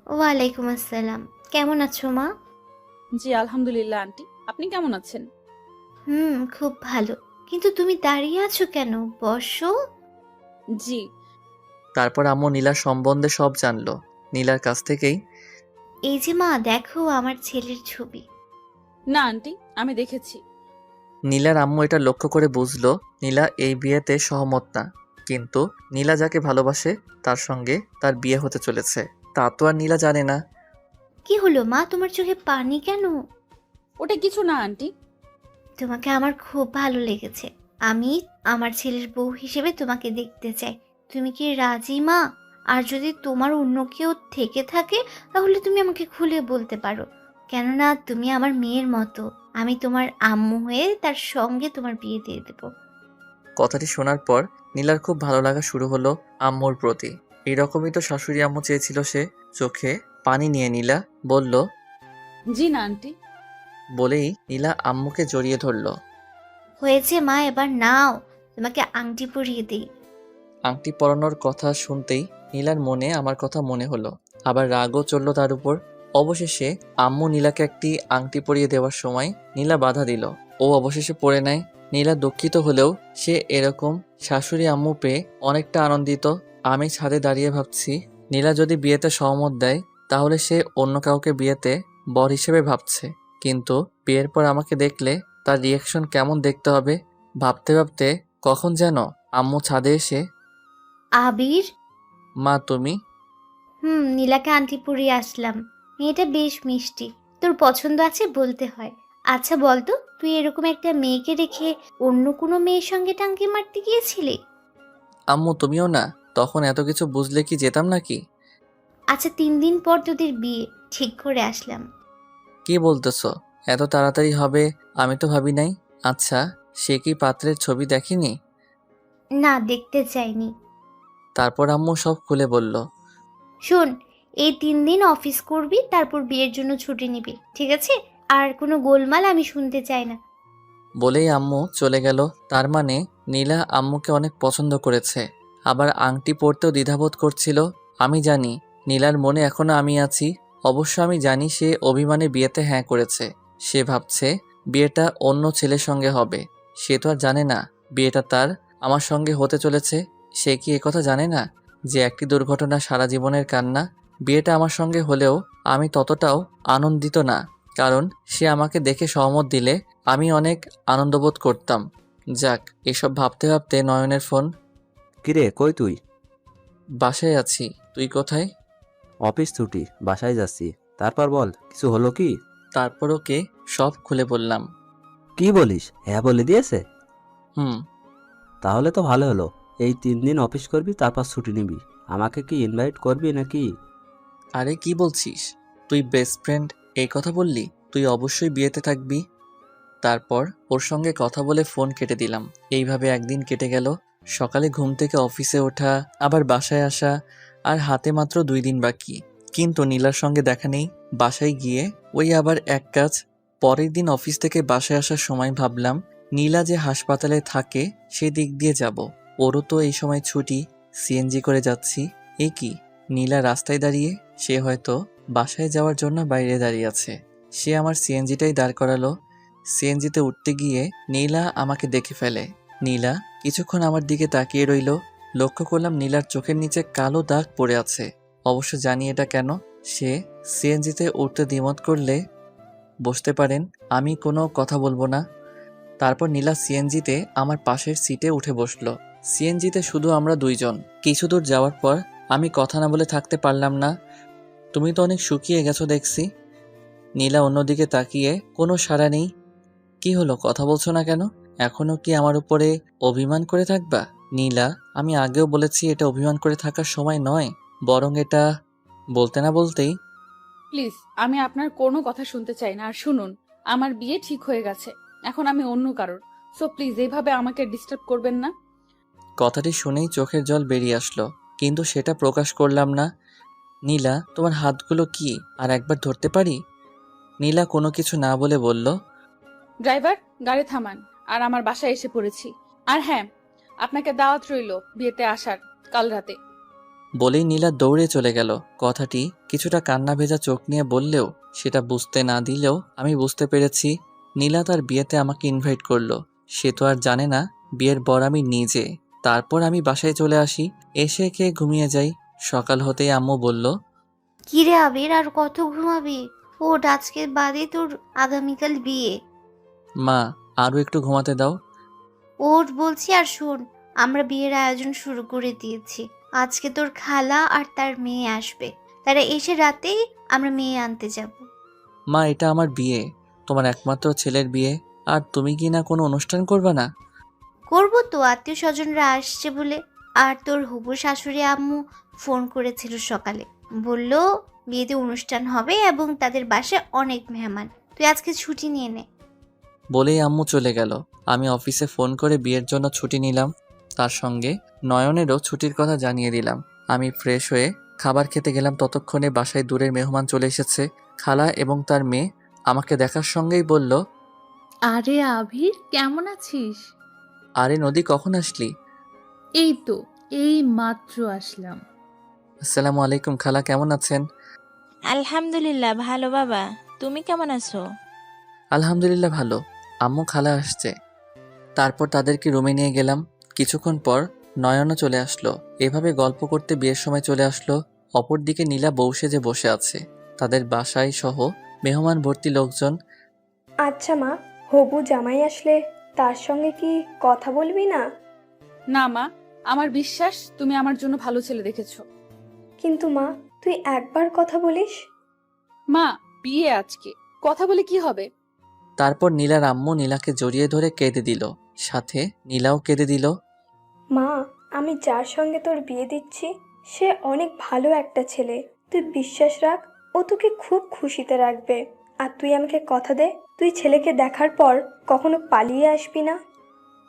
ওয়ালাইকুম আসসালাম। কেমন আছো মা? জি আলহামদুলিল্লাহ আন্টি, আপনি কেমন আছেন? খুব ভালো। কিন্তু তুমি দাঁড়িয়ে আছো কেন? বসো। জি। তারপর আম্মু নীলার সম্বন্ধে সব জানলো নীলার কাছ থেকেই। এই যে মা, দেখো আমার ছেলের ছবি। না আন্টি, আমি দেখেছি। নীলার আম্মু এটা লক্ষ্য করে বুঝলো নীলা এই বিয়েতে সহমত না, কিন্তু নীলা যাকে ভালোবাসে তার সঙ্গে তার বিয়ে হতে চলেছে তা তো আর নীলা জানে না। কি হলো মা, তোমার চোখে পানি কেন? ওটা কিছু না আন্টি। তোমাকে আমার খুব ভালো লেগেছে। আমি আমার ছেলের বউ হিসেবে তোমাকে দেখতে চাই। তুমি কি রাজি মা? আর যদি তোমার অন্য কেউ থেকে থাকে তাহলে তুমি আমাকে খুলে বলতে পারো, কেননা তুমি আমার মেয়ের মতো। আমি তোমার আম্মু হয়ে তার সঙ্গে তোমার বিয়ে দিয়ে দেব। কথাটি শোনার পর নীলার খুব ভালো লাগা শুরু হলো আম্মুর প্রতি। এইরকমই তো শাশুড়ি আম্মু চেয়েছিল সে। চোখে পানি নিয়ে নীলা বলল, জি না আন্টি। বলেই নীলা আম্মুকে জড়িয়ে ধরল। হয়েছে মা, এবার নাও। তোমাকে আংটি পরিয়ে দিই। আংটি পরানোর কথা শুনতেই নীলার মনে আমার কথা মনে হলো, আবার রাগও চলল তার উপর। অবশেষে আম্মু নীলাকে একটি আংটি পরিয়ে দেওয়ার সময় নীলা বাধা দিল। ও অবশেষে পরে নেয়। নীলা দুঃখিত হলেও সে এরকম শাশুড়ি আম্মু পেয়ে অনেকটা আনন্দিত। আমি ছাদে দাঁড়িয়ে ভাবছি, নীলা যদি বিয়েতে সহমত দেয় তাহলে সে অন্য কাউকে বিয়েতে বর হিসেবে ভাবছে, কিন্তু বিয়ের পর আমাকে দেখলে তার রিয়াকশন কেমন দেখতে হবে ভাবতে ভাবতে কখন যেন আম্মু ছাদে এসে, আবির। মা তুমি? নীলাকে আংটি পরিয়ে আসলাম। মেয়েটা বেশ মিষ্টি, তোর পছন্দ আছে বলতে হয়। আচ্ছা বলতো, তুই এরকম একটা মেয়েকে রেখে অন্য কোনো মেয়ের সঙ্গে টাঙ্কি মারতে গিয়েছিলি? আম্মু তুমিও না? তখন এত কিছু বুঝলে কি যেতাম নাকি? আচ্ছা 3 দিন পর তোদের বিয়ে ঠিক করে আসলাম। কি বলতেছ? এত তাড়াতাড়ি হবে আমি তো ভাবি নাই। আচ্ছা, সে কি পাত্রের ছবি দেখেনি? না, দেখতে চাইনি। তারপর আম্মু সব খুলে বলল। শোন, এই 3 দিন অফিস করবি, তারপর বিয়ের জন্য ছুটি নিবি, ঠিক আছে? আর কোনো গোলমাল আমি শুনতে চাই না। বলেই আম্মু চলে গেল। তার মানে নীলা আম্মুকে অনেক পছন্দ করেছে, আবার আংটি পরতেও দ্বিধাবোধ করছিল। আমি জানি নীলার মনে এখনো আমি আছি। অবশ্য আমি জানি সে অভিমানে বিয়েতে হ্যাঁ করেছে। সে ভাবছে বিয়েটা অন্য ছেলের সঙ্গে হবে। সে তো আর জানে না বিয়েটা তার আমার সঙ্গে হতে চলেছে। সে কি একথা জানে না যে একটি দুর্ঘটনা সারা জীবনের কান্না? বিয়েটা আমার সঙ্গে হলেও আমি ততটাও আনন্দিত না, কারণ সে আমাকে দেখে সহমত দিলে আমি অনেক আনন্দবোধ করতাম। যাক, এসব ভাবতে ভাবতে নয়নের ফোন। কিরে, কই তুই? বাসায় আছি, তুই কোথায়? অফিস ছুটি, বাসায় যাচ্ছি। তারপর বল, কিছু হলো কি? তারপর ওকে সব খুলে বললাম। কি বলিস? হ্যাঁ বলে দিয়েছে? হুম। তাহলে তো ভালো হলো। এই 3 দিন অফিস করবি, তারপর ছুটি নিবি। আমাকে কি ইনভাইট করবি নাকি? আরে কি বলছিস? তুই বেস্ট ফ্রেন্ড এই কথা বললি? তুই অবশ্যই বিয়েতে থাকবি। তারপর ওর সঙ্গে কথা বলে ফোন কেটে দিলাম। এইভাবে একদিন কেটে গেল। সকালে ঘুম থেকে অফিসে ওঠা, আবার বাসায় আসা, আর হাতে মাত্র 2 দিন বাকি। কিন্তু নীলার সঙ্গে দেখা নেই। বাসায় গিয়ে ওই আবার এক কাজ। পরের দিন অফিস থেকে বাসায় আসার সময় ভাবলাম নীলা যে হাসপাতালে থাকে সেদিক দিয়ে যাব। ওরও তো এই সময় ছুটি, সিএনজি করে যাচ্ছি। এ কি, নীলা রাস্তায় দাঁড়িয়ে? সে হয়তো বাসায় যাওয়ার জন্য বাইরে দাঁড়িয়ে আছে। সে আমার সিএনজিটাই দাঁড় করালো। সিএনজিতে উঠতে গিয়ে নীলা আমাকে দেখে ফেলে। নীলা কিছুক্ষণ আমার দিকে তাকিয়ে রইল। লক্ষ্য করলাম নীলার চোখের নিচে কালো দাগ পড়ে আছে। অবশ্য জানি এটা কেন। সে সিএনজিতে উঠতে দ্বিমত করলে বসতে পারেন, আমি কোনো কথা বলবো না। তারপর নীলা সিএনজিতে আমার পাশের সিটে উঠে বসলো। সিএনজিতে শুধু আমরা 2 জন। কিছু দূর যাওয়ার পর আমি কথা না বলে থাকতে পারলাম না। তুমি তো অনেক শুকিয়ে গেছো দেখছি। নীলা অন্যদিকে তাকিয়ে, কোনো সাড়া নেই। কি হলো, কথা বলছো না কেন? এখনো কি আমার উপরে অভিমান করে থাকবা? নীলা, আমি আগেও বলেছি এটা অভিমান করে থাকার সময় নয়, বরং এটা। বলতে না বলতেই, প্লিজ, আমি আপনার কোনো কথা শুনতে চাই না। আর শুনুন, আমার বিয়ে ঠিক হয়ে গেছে, এখন আমি অন্য কারোর। সো প্লিজ এইভাবে আমাকে ডিস্টার্ব করবেন না। কথাটি শুনেই চোখের জল বেরিয়ে আসলো, কিন্তু সেটা প্রকাশ করলাম না। নীলা, তোমার হাতগুলো কি আর একবার ধরতে পারি? নীলা কোনো কিছু না বলে বলল, ড্রাইভার, গাড়ি থামান। আর আমার বাসায় এসে পড়েছি। আর হ্যাঁ, আপনাকে দাওয়াত রইল বিয়েতে আসার কাল রাতে। বলেই নীলা দৌড়ে চলে গেল। কথাটি কিছুটা কান্না ভেজা চোখ নিয়ে বললেও সেটা বুঝতে না দিলেও আমি বুঝতে পেরেছি নীলা তার বিয়েতে আমাকে ইনভাইট করলো। সে তো আর জানে না বিয়ের বর আমি নিজে। তারপর আমি বাসায় চলে আসি, এসে খেয়ে ঘুমিয়ে যাই। সকাল হতেই আম্মু বলল, কিরে আবির, আর কত ঘুমাবি? ওঠ, আজকে বাদে তোর আগামীকাল বিয়ে। মা, আরও একটু ঘুমাতে দাও। ওঠ বলছি। আর শোন, আমরা বিয়ের আয়োজন শুরু করে দিয়েছি। আজকে তোর খালা আর তার মেয়ে আসবে। তারা এসে রাতেই আমরা মেয়ে আনতে যাব। মা, এটা আমার বিয়ে, তোমার একমাত্র ছেলের বিয়ে, আর তুমি কি না কোনো অনুষ্ঠান করবে না? করবো তো, আত্মীয় স্বজনরা আসছে বলে। আর তোর হবু শাশুড়ি আম্মু ফোন করেছিল সকালে, বলল বিয়েতে অনুষ্ঠান হবে এবং তাদের বাসায় অনেক মেহমান। তুই আজকে ছুটি নিয়ে নে। বলেই আম্মু চলে গেল। আমি অফিসে ফোন করে বিয়ের জন্য ছুটি নিলাম। তার সঙ্গে নয়নেরও ছুটির কথা জানিয়ে দিলাম। আমি ফ্রেশ হয়ে খাবার খেতে গেলাম। ততক্ষণে বাসায় দূরের মেহমান চলে এসেছে। খালা এবং তার মেয়ে আমাকে দেখার সঙ্গেই বলল, আরে আবির, কেমন আছিস? আরে নদী, কখন আসলি? এই তো, এই মাত্র আসলাম। আসসালামু আলাইকুম খালা, কেমন আছেন? আলহামদুলিল্লাহ ভালো বাবা, তুমি কেমন আছো? আলহামদুলিল্লাহ ভালো। আম্মু খালা আসছে। তারপর তাদেরকে রুমে নিয়ে গেলাম। কিছুক্ষণ পর নয়নও চলে আসলো। এভাবে গল্প করতে বিয়ের সময় চলে আসলো। অপরদিকে নীলা বউ সেজে বসে আছে। তাদের বাসায় সহ মেহমান ভর্তি লোকজন। আচ্ছা মা, হবু জামাই আসলে তার সঙ্গে কি কথা বলবি না? না মা, আমার বিশ্বাস তুমি আমার জন্য ভালো ছেলে দেখেছো। কিন্তু মা, তুই একবার কথা বলিস। মা, বিয়ে আজকে, কথা বলে কি হবে? তারপর নীলার আম্মু নীলাকে জড়িয়ে ধরে কেঁদে দিল, সাথে নীলাও কেঁদে দিল। মা, আমি যার সঙ্গে তোর বিয়ে দিচ্ছি সে অনেক ভালো একটা ছেলে। তুই বিশ্বাস রাখ, ও তোকে খুব খুশিতে রাখবে। আর তুই আমাকে কথা দে, তুই ছেলেকে দেখার পর কখনো পালিয়ে আসবি না।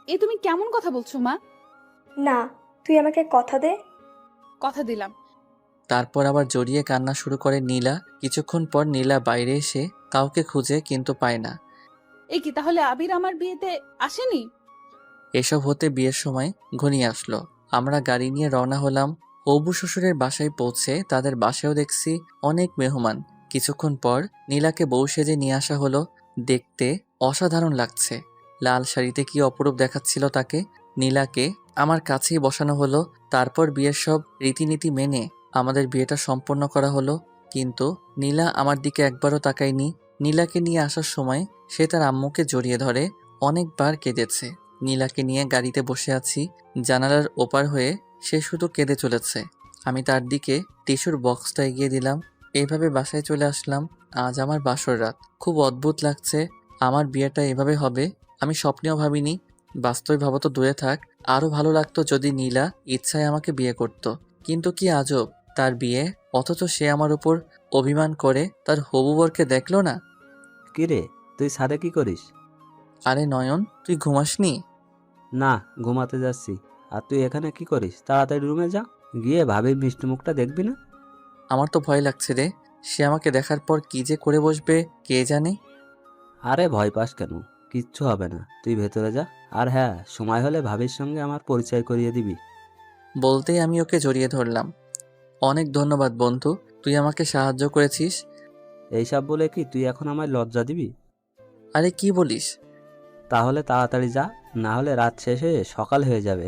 এ তুমি কেমন কথা বলছো মা? না, তুই আমাকে কথা দে। কথা দিলাম। তারপর আবার জড়িয়ে কান্না শুরু করে নীলা। কিছুক্ষণ পর নীলা বাইরে এসে কাউকে খুঁজে কিন্তু পায় না। এ কি, তাহলে আবির আমার বিয়েতে আসেনি? এসব হতে বিয়ের সময় ঘনিয়ে আসলো। আমরা গাড়ি নিয়ে রওনা হলাম। হবু শ্বশুরের বাসায় পৌঁছে তাদের বাসায়ও দেখছি অনেক মেহমান। কিছুক্ষণ পর নীলাকে বউ সেজে নিয়ে আসা হলো। দেখতে অসাধারণ লাগছে। লাল শাড়িতে কি অপরূপ দেখাচ্ছিল তাকে। নীলাকে আমার কাছেই বসানো হলো। তারপর বিয়ের সব রীতিনীতি মেনে আমাদের বিয়েটা সম্পন্ন করা হলো। কিন্তু নীলা আমার দিকে একবারও তাকায়নি। নীলাকে নিয়ে আসার সময় সে তার আম্মুকে জড়িয়ে ধরে অনেকবার কেঁদেছে। নীলাকে নিয়ে গাড়িতে বসে আছি। জানালার ওপার হয়ে সে শুধু কেঁদে চলেছে। আমি তার দিকে টিস্যুর বক্সটা এগিয়ে দিলাম। এইভাবে বাসায় চলে আসলাম। আজ আমার বাসর রাত। খুব অদ্ভুত লাগছে। আমার বিয়েটা এভাবে হবে আমি স্বপ্নেও ভাবিনি। বাস্তবে ভাবা তো দূরে থাক, আরও ভালো লাগতো যদি নীলা ইচ্ছায় আমাকে বিয়ে করত। কিন্তু কি আজব, তার বিয়ে, অথচ সে আমার উপর অভিমান করে তার হবু বরকে দেখলো না। কিরে, তুই ছাদে কি করিস? আরে নয়ন, তুই ঘুমাসনি? না, ঘুমাতে যাচ্ছি। আর তুই এখানে কি করিস? তাড়াতাড়ি রুমে যা, গিয়ে ভাবির মিষ্টি মুখটা দেখবি না? আমার তো ভয় লাগছে রে। সে আমাকে দেখার পর কি যে করে বসবে কে জানে। আরে ভয় পাস কেন? কিচ্ছু হবে না, তুই ভেতরে যা। আর হ্যাঁ, সময় হলে ভাবির সঙ্গে আমার পরিচয় করিয়ে দিবি। বলতেই আমি ওকে জড়িয়ে ধরলাম। অনেক ধন্যবাদ বন্ধু, তুই আমাকে সাহায্য করেছিস। এইসব বলে কি তুই এখন আমায় লজ্জা দিবি? আরে কি বলিস? তাহলে তাড়াতাড়ি যা, না হলে রাত শেষ হয়ে সকাল হয়ে যাবে।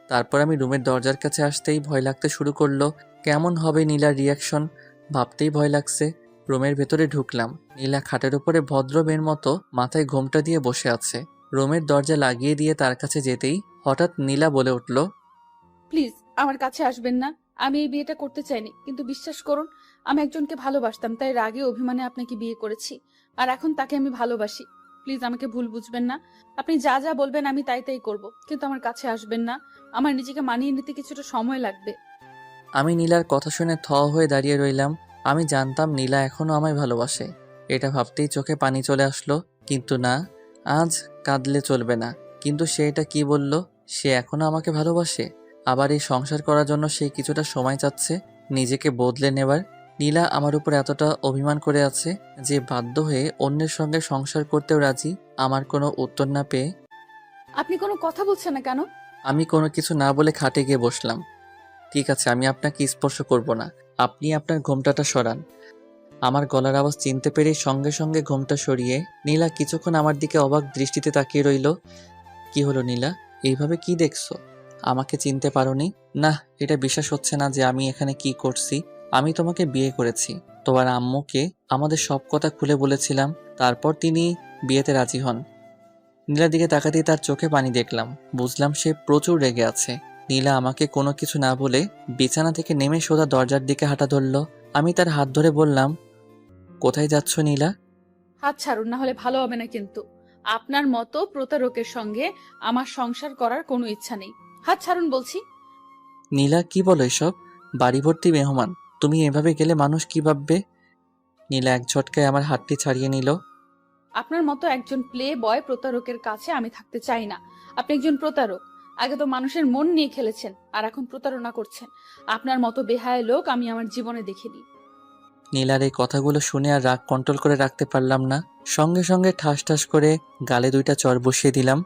তারপর আমি রুমের দরজার কাছে আসতেই ভয় লাগতে শুরু করলো। কেমন হবে নীলার রিয়াকশন ভাবতেই ভয় লাগছে। রুমের ভেতরে ঢুকলাম। নীলা খাটের উপরে ভদ্র মেয়ের মতো মাথায় ঘোমটা দিয়ে বসে আছে। রুমের দরজা লাগিয়ে দিয়ে তার কাছে যেতেই হঠাৎ নীলা বলে উঠল, প্লিজ আমার কাছে আসবেন না। আমি এই বিয়েটা করতে চাইনি, কিন্তু বিশ্বাস করুন আমি একজনকে ভালোবাসতাম, তাই রাগে অভিমানে আপনাকে বিয়ে করেছি। আর এখন তাকে আমি ভালোবাসি। প্লিজ আমাকে ভুল বুঝবেন না। আপনি যা যা বলবেন আমি তাই তাই করব, কিন্তু আমার কাছে আসবেন না। আমার নিজেকে মানিয়ে নিতে কিছুটা সময় লাগবে। আমি নীলার কথা শুনে থ হয়ে দাঁড়িয়ে রইলাম। আমি জানতাম নীলা এখনো আমায় ভালোবাসে। এটা ভাবতেই চোখে পানি চলে আসলো। কিন্তু না, আজ কাঁদলে চলবে না। কিন্তু সে এটা কি বলল? সে এখনো আমাকে ভালোবাসে? আবার এই সংসার করার জন্য সে কিছুটা সময় চাচ্ছে নিজেকে বদলে নেবার। নীলা আমার উপর এতটা অভিমান করে আছে যে বাধ্য হয়ে অন্যের সঙ্গে সংসার করতেও রাজি। আমার কোনো উত্তর না পেয়ে আপনি কোনো কথা বলছেন না কেন? আমি কোনো কিছু না বলে খাটে গিয়ে বসলাম। ঠিক আছে, আমি আপনাকে স্পর্শ করব না। আপনি আপনার ঘোমটাটা সরান। আমার গলার আওয়াজ চিনতে পেরে সঙ্গে সঙ্গে ঘোমটা সরিয়ে নীলা কিছুক্ষণ আমার দিকে অবাক দৃষ্টিতে তাকিয়ে রইল। কি হলো নীলা, এইভাবে কি দেখছো? আমাকে চিনতে পারোনি? না, এটা বিশ্বাস হচ্ছে না যে আমি এখানে কি করছি। আমি তোমাকে বিয়ে করেছি। তোমার আম্মুকে আমাদের সব কথা খুলে বলেছিলাম। তারপর তিনি বিয়েতে রাজি হন। নীলার দিকে তাকাতেই তার চোখে পানি দেখলাম। বুঝলাম সে প্রচুর রেগে আছে। নীলা আমাকে কোনো কিছু না বলে বিছানা থেকে নেমে সোজা দরজার দিকে হাঁটা ধরল। আমি তার হাত ধরে বললাম, কোথায় যাচ্ছ নীলা? হাত ছাড়ুন, না হলে ভালো হবে না। কিন্তু আপনার মতো প্রতারকের সঙ্গে আমার সংসার করার কোনো ইচ্ছা নেই। হাত ছাড়ুন বলছি। নীলা, কি বলো এসব? বাড়ি ভর্তি মেহমান, তুমি এভাবে গেলে মানুষ কি ভাববে? নীলা এক ঝটকায় আমার হাতটি ছাড়িয়ে নিল। আপনার মতো একজন প্লে বয় প্রতারকের কাছে আমি থাকতে চাই না। আপনি একজন প্রতারক। আগে তো মানুষের মন নিয়ে খেলেছেন, আর এখন প্রতারণা করছেন। আপনার মতো বেহায়া লোক আমি আমার জীবনে দেখিনি। নীলার এই কথাগুলো শুনে আর রাগ কন্ট্রোল করে রাখতে পারলাম না। সঙ্গে সঙ্গে ঠাস ঠাস করে গালে 2টা চড় বসিয়ে দিলাম।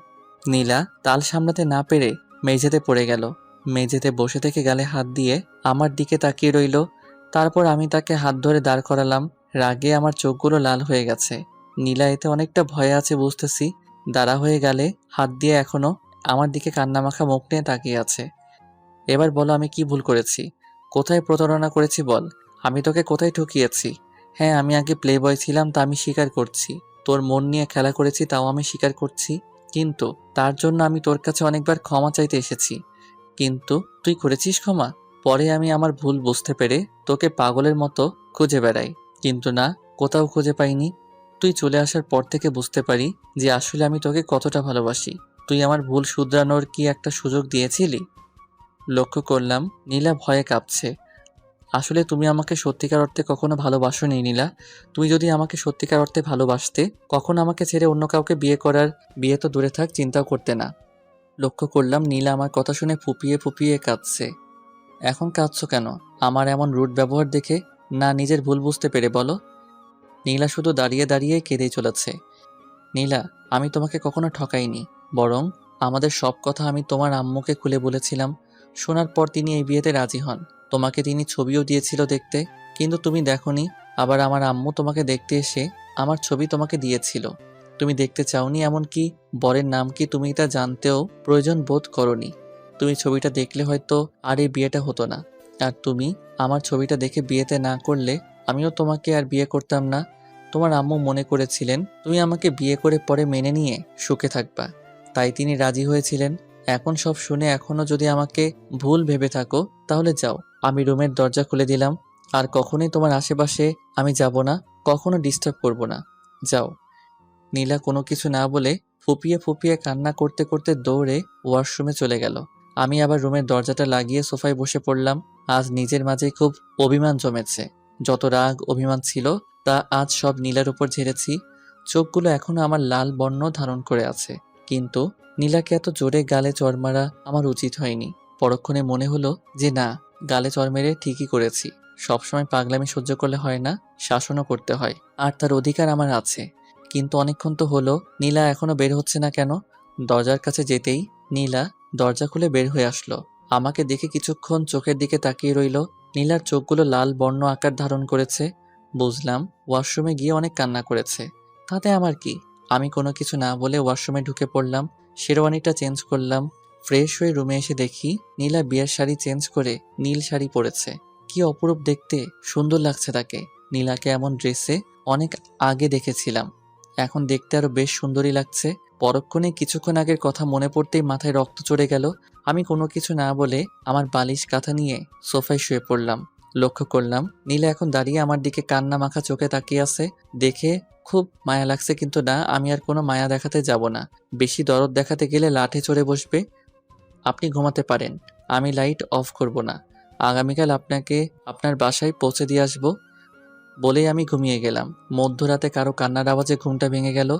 নীলা তাল সামলাতে না পেরে মেঝেতে পড়ে গেল। মেঝেতে বসে থেকে গালে হাত দিয়ে আমার দিকে তাকিয়ে রইল। তারপর আমি তাকে হাত ধরে দাঁড় করালাম। রাগে আমার চোখগুলো লাল হয়ে গেছে। নীলা এতে অনেকটা ভয়ে আছে বুঝতেছি। দাঁড়া হয়ে গেলে হাত দিয়ে এখনো আমার দিকে কান্নামাখা মুখ নিয়ে তাকিয়ে আছে। এবার বলো আমি কি ভুল করেছি? কোথায় প্রতারণা করেছি বল? আমি তোকে কোথায় ঠকিয়েছি? হ্যাঁ, আমি আগে প্লে বয় ছিলাম, তা আমি স্বীকার করছি। তোর মন নিয়ে খেলা করেছি, তাও আমি স্বীকার করছি। কিন্তু তার জন্য আমি তোর কাছে অনেকবার ক্ষমা চাইতে এসেছি। কিন্তু তুই করেছিস ক্ষমা? পরে আমি আমার ভুল বুঝতে পেরে তোকে পাগলের মতো খুঁজে বেড়াই, কিন্তু না, কোথাও খুঁজে পাইনি। তুই চলে আসার পর থেকে বুঝতে পারি যে আসলে আমি তোকে কতটা ভালোবাসি। তুই আমার ভুল শুধরানোর কি একটা সুযোগ দিয়েছিলি? লক্ষ্য করলাম নীলা ভয়ে কাঁপছে। আসলে তুমি আমাকে সত্যিকার অর্থে কখনো ভালোবাসোনি নীলা। তুমি যদি আমাকে সত্যিকার অর্থে ভালোবাসতে, কখন আমাকে ছেড়ে অন্য কাউকে বিয়ে তো দূরে থাক, চিন্তাও করতে না। লক্ষ্য করলাম নীলা আমার কথা শুনে ফুপিয়ে ফুপিয়ে কাঁদছে। এখন কাঁদছো কেন? আমার এমন রুড ব্যবহার দেখে, না নিজের ভুল বুঝতে পেরে বলো? নীলা শুধু দাঁড়িয়ে দাঁড়িয়ে কেঁদেই চলেছে। নীলা, আমি তোমাকে কখনো ঠকাইনি, বরং আমাদের সব কথা আমি তোমার আম্মুকে খুলে বলেছিলাম। শোনার পর তিনি এই বিয়েতে রাজি হন। তোমাকে তিনি ছবিও দিয়েছিল দেখতে, কিন্তু তুমি দেখোনি। আবার আমার আম্মু তোমাকে দেখতে এসে আমার ছবি তোমাকে দিয়েছিল, তুমি দেখতে চাওনি। এমনকি বরের নাম কি তুমি তা জানতেও প্রয়োজন বোধ করনি। তুমি ছবিটা দেখলে হয়তো আর এই বিয়েটা হতো না। আর তুমি আমার ছবিটা দেখে বিয়েতে না করলে আমিও তোমাকে আর বিয়ে করতাম না। তোমার আম্মু মনে করেছিলেন তুমি আমাকে বিয়ে করে পরে মেনে নিয়ে সুখে থাকবা, তাই তিনি রাজি হয়েছিলেন। এখন সব শুনে এখনো যদি আমাকে ভুল ভেবে থাকো, তাহলে যাও। আমি রুমের দরজা খুলে দিলাম। আর কখনোই তোমার আশেপাশে আমি যাব না, কখনো ডিস্টার্ব করব না। যাও। নীলা কোনো কিছু না বলে ফুপিয়ে ফুপিয়ে কান্না করতে করতে দৌড়ে ওয়াশরুমে চলে গেল। আমি আবার রুমের দরজাটা লাগিয়ে সোফায় বসে পড়লাম। আজ নিজের মাঝে খুব অভিমান জমেছে। যত রাগ অভিমান ছিল তা আজ সব নীলার উপর ঝেড়েছি। চোখগুলো এখনো আমার লাল বর্ণ ধারণ করে আছে, কিন্তু নীলাকে এত জোরে গালে চড় মারা আমার উচিত হয়নি। পরক্ষণে মনে হলো যে না, গালে চড় মেরে ঠিকই করেছি। সবসময় পাগলামি সহ্য করলে হয় না, শাসনও করতে হয়, আর তার অধিকার আমার আছে। কিন্তু অনেকক্ষণ তো হলো, নীলা এখনো বের হচ্ছে না কেন? দরজার কাছে যেতেই নীলা দরজা খুলে বের হয়ে আসলো। আমাকে দেখে কিছুক্ষণ চোখের দিকে তাকিয়ে রইল। নীলার চোখগুলো লাল বর্ণ আকার ধারণ করেছে। বুঝলাম ওয়াশরুমে গিয়ে অনেক কান্না করেছে। তাতে আমার কি? আমি কোনো কিছু না বলে ওয়াশরুমে ঢুকে পড়লাম। শেরওয়ানিটা চেঞ্জ করলাম। ফ্রেশ হয়ে রুমে এসে দেখি নীলা বিয়ের শাড়ি চেঞ্জ করে নীল শাড়ি পরেছে। কি অপরূপ দেখতে, সুন্দর লাগছে তাকে। নীলাকে এমন ড্রেসে অনেক আগে দেখেছিলাম, এখন দেখতে আরো বেশ সুন্দরী লাগছে। পরক্ষণে কিছুক্ষণ আগের কথা মনে পড়তেই মাথায় রক্ত চড়ে গেল। আমি কোনো কিছু না বলে আমার বালিশ কাঁথা নিয়ে সোফায় শুয়ে পড়লাম। লক্ষ্য করলাম নীলা এখন দাঁড়িয়ে আমার দিকে কান্না মাখা চোখে তাকিয়ে আছে। দেখে খুব মায়া লাগছে, কিন্তু না, আমি আর কোনো মায়া দেখাতে যাব না। বেশি দরদ দেখাতে গেলে লাঠে চড়ে বসবে। আপনি ঘুমাতে পারেন, আমি লাইট অফ করব না। আগামীকাল আপনাকে আপনার বাসায় পৌঁছে দিয়ে আসবো। বলেই আমি ঘুমিয়ে গেলাম। মধ্যরাতে কারো কান্নার আওয়াজে ঘুমটা ভেঙে গেল।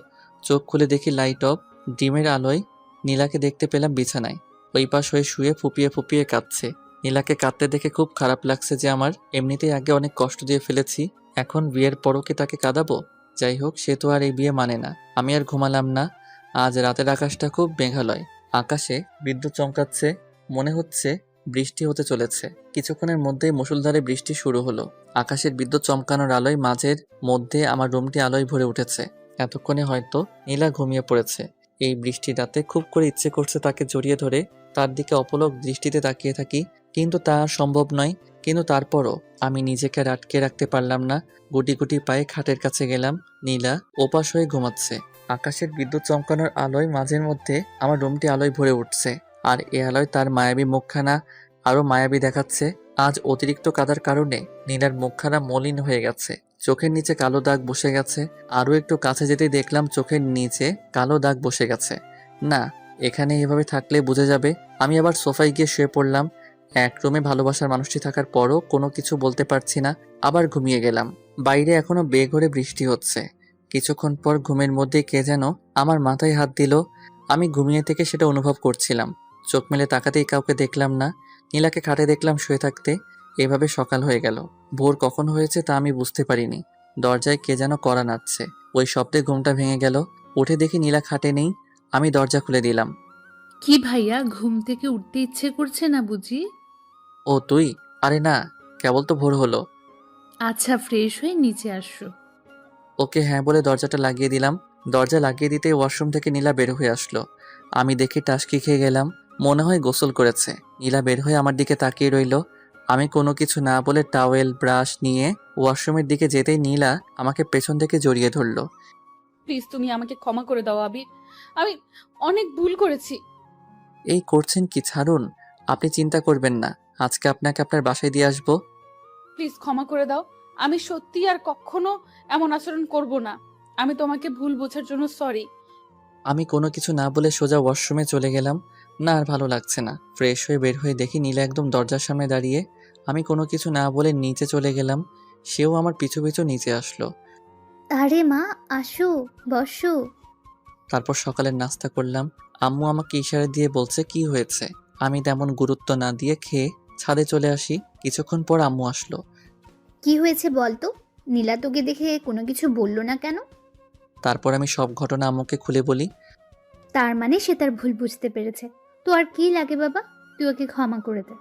চোখ খুলে দেখি লাইট অফ। ডিমের আলোয় নীলাকে দেখতে পেলাম বিছানায় ওই পাশ হয়ে শুয়ে ফুপিয়ে ফুপিয়ে কাঁদছে। নীলাকে কাঁদতে দেখে খুব খারাপ লাগছে যে আমার এমনিতেই আগে অনেক কষ্ট দিয়ে ফেলেছি, এখন বিয়ের পরও কি তাকে কাঁদাবো? যাই হোক, সে তো আর এই বিয়ে মানে না। আমি আর ঘুমালাম না। আজ রাতের আকাশটা খুব মেঘালয়। আকাশে বিদ্যুৎ চমকাচ্ছে, মনে হচ্ছে বৃষ্টি হতে চলেছে। কিছুক্ষণের মধ্যেই মুষলধারে বৃষ্টি শুরু হলো। আকাশের বিদ্যুৎ চমকানোর আলোয় মাঝের মধ্যে আমার রুমটি আলোয় ভরে উঠেছে। এতক্ষণে হয়তো নীলা ঘুমিয়ে পড়েছে। এই বৃষ্টির রাতে খুব করে ইচ্ছে করছে তাকে জড়িয়ে ধরে তার দিকে অপলক দৃষ্টিতে তাকিয়ে থাকি, কিন্তু তা আর সম্ভব নয়। কিন্তু তারপরও আমি নিজেকে আর আটকে রাখতে পারলাম না। গুটি গুটি পায়ে খাটের কাছে গেলাম। নীলা ওপাশ হয়ে ঘুমাচ্ছে। আকাশের বিদ্যুৎ চমকানোর আলোয় মাঝের মধ্যে আমার রুমটি আলোয় ভরে উঠছে, আর এ আলোয় তার মায়াবী মুখখানা আরো মায়াবী দেখাচ্ছে। আজ অতিরিক্ত কাদার কারণে নীলার মুখখানা মলিন হয়ে গেছে, চোখের নিচে কালো দাগ বসে গেছে। আরো একটু কাছে যেতেই দেখলাম চোখের নিচে কালো দাগ বসে গেছে। না, এখানে এভাবে থাকলে বুঝে যাবে। আমি আবার সোফায় গিয়ে শুয়ে পড়লাম। এক রুমে ভালোবাসার মানুষটি থাকার পরও কোনো কিছু বলতে পারছি না, আবার ঘুমিয়ে গেলাম। বাইরে এখনো বেঘরে বৃষ্টি হচ্ছে। কিছুক্ষণ পর ঘুমের মধ্যে কে যেন আমার মাথায় হাত দিল। আমি ঘুমিয়ে থেকে সেটা অনুভব করছিলাম। চোখ মেলে তাকাতেই কাউকে দেখলাম না। নীলাকে খাটে দেখলাম শুয়ে থাকতে। এভাবে সকাল হয়ে গেল। ভোর কখন হয়েছে তা আমি বুঝতে পারিনি। দরজায় কে যেন কড়া নাড়ছে। ওই শব্দে ঘুমটা ভেঙে গেল। উঠে দেখি নীলা খাটে নেই। আমি দরজা খুলে দিলাম। কি ভাইয়া, ঘুম থেকে উঠতে ইচ্ছে করছে না বুঝি? ও তুই? আরে না, কেবল তো ভোর হলো। আচ্ছা, ফ্রেশ হয়ে নিচে আসো। ওকে হ্যাঁ বলে দরজাটা লাগিয়ে দিলাম। দরজা লাগিয়ে দিতে ওয়াশরুম থেকে নীলা বের হয়ে আসলো। আমি দেখে টাসকি খেয়ে গেলাম। মনে হয় গোসল করেছে। নীলা বের হয়ে আমার দিকে তাকিয়ে রইল। আমি কোনো কিছু না বলে টাওয়েল ব্রাশ নিয়ে ওয়াশরুমের দিকে যেতেই নীলা আমাকে পেছন থেকে জড়িয়ে ধরলো। প্লিজ তুমি আমাকে ক্ষমা করে দাও আবির, আমি অনেক ভুল করেছি। এই করছেন কি? ছাড়ুন। আপনি চিন্তা করবেন না, আজকে আপনাকে আপনার বাসায় দিয়ে আসবো। প্লিজ ক্ষমা করে দাও, আমি সত্যি আর কখনো এমন আচরণ করব না। আমি তোমাকে ভুল বোঝার জন্য সরি। আমি কোনো কিছু না বলে সোজা ওয়াশরুমে চলে গেলাম। না আর ভালো লাগছে না। ফ্রেশ হয়ে বের হয়ে দেখি নীলা একদম দরজার সামনে দাঁড়িয়ে। আমি কোনো কিছু না বলে নিচে চলে গেলাম। সেও আমার পিছু পিছু নিচে আসলো। আরে মা, আসো, বসো। তারপর সকালের নাস্তা করলাম। আম্মু আমাকে ইশারা দিয়ে বলছে কি হয়েছে। আমি তেমন গুরুত্ব না দিয়ে খেয়ে ছাদে চলে আসি। কিছুক্ষণ পর আম্মু আসলো। কি হয়েছে বলতো? নীলা তোকে দেখে কোনো কিছু বললো না কেন? তারপর আমি সব ঘটনা আম্মুকে খুলে বলি। তার মানে সে তার ভুল বুঝতে পেরেছে। তো আর কি লাগে বাবা, তুই ওকে ক্ষমা করে দে।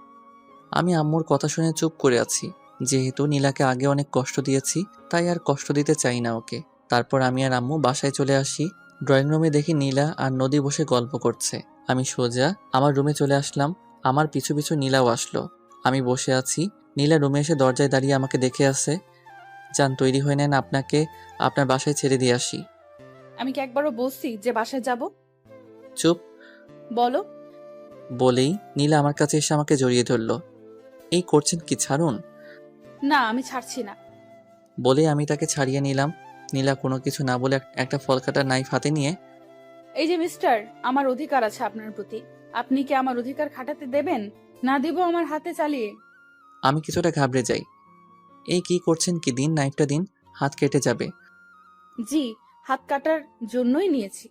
আমি আম্মুর কথা শুনে চুপ করে আছি। যেহেতু নীলাকে আগে অনেক কষ্ট দিয়েছি, তাই আর কষ্ট দিতে চাই না ওকে। তারপর আমি আর আম্মু বাসায় চলে আসি। ড্রয়িং রুমে দেখি নীলা আর নদী বসে গল্প করছে। আমি সোজা আমার রুমে চলে আসলাম। আমার পিছু পিছু নীলাও আসলো। আমি বসে আছি। নীলা রুমে এসে দরজায় দাঁড়িয়ে আমাকে দেখে আছে। যান, তৈরি হয়ে নেন, আপনাকে আপনার বাসায় ছেড়ে দিয়ে আসি। আমি কি একবারও বলছি যে বাসায় যাব? চুপ। বলো। বলেই নীলা আমার কাছে এসে আমাকে জড়িয়ে ধরলো। এই করছেন কি? ছাড়ুন। না, আমি ছাড়ছি না। বলে আমি তাকে ছাড়িয়ে নিলাম। নীলা কোনো কিছু না বলে একটা ফল কাটার নাইফ হাতে নিয়ে, এই যে মিস্টার, আমার অধিকার আছে আপনার প্রতি। আপনি কি আমার অধিকার খাটাতে দেবেন? না দেব আমার হাতে চালিয়ে? আমি কিছুটা ঘাবড়ে যাই। এই কি করছেন কি? দিন, নাইফটা দিন, হাত কেটে যাবে। জি, হাত কাটার জন্যই নিয়েছি।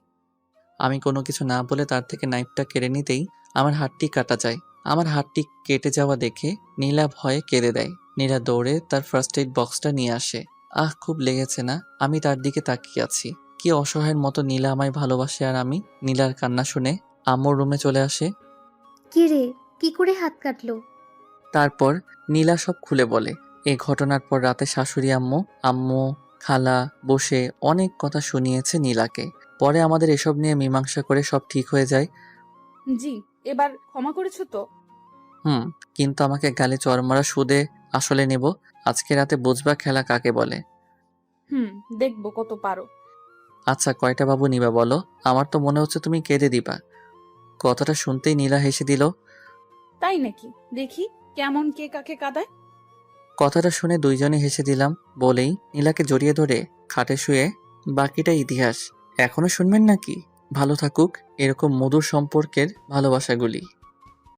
আমি কোনো কিছু না বলে তার থেকে নাইফটা কেড়ে নিতেই আমার হাতটি কাটা যায়। আমার হাতটি কেটে যাওয়া দেখে নীলা ভয়ে কেঁদে দেয়। নীলা দৌড়ে তার ফার্স্ট এইড বক্সটা নিয়ে আসে। আহ, খুব লেগেছে না? আমি তার দিকে তাকিয়ে আছি। কি অসহায়ের মতো নীলা আমায় ভালোবাসে। আর আমি নীলার কান্না শুনে আম্মুর রুমে চলে আসে। কি রে, কি করে হাত কাটলো? তারপর নীলা সব খুলে বলে। এই ঘটনার পর রাতে শাশুড়ি আম্মু খালা বসে অনেক কথা শুনিয়েছে নীলাকে। পরে আমাদের এসব নিয়ে মীমাংসা করে সব ঠিক হয়ে যায়। জি, এবার ক্ষমা করেছো তো? কিন্তু আমাকে গালে চড় মারা সুদে আসলে নেব। আজকে রাতে বুঝবা খেলা কাকে বলে। দেখবো কত পারো। আচ্ছা, কয়টা বাবু নিবা বলো? আমার তো মনে হচ্ছে তুমি কেঁদে দিবা। কথাটা শুনতেই নীলা হেসে দিল। তাই নাকি? দেখি কেমন কে কাকে কাঁদায়। কথাটা শুনে দুইজনে হেসে দিলাম। বলেই নীলাকে জড়িয়ে ধরে খাটে শুয়ে বাকিটা ইতিহাস। এখনো শুনবেন নাকি? ভালো থাকুক এরকম মধুর সম্পর্কের ভালোবাসাগুলি।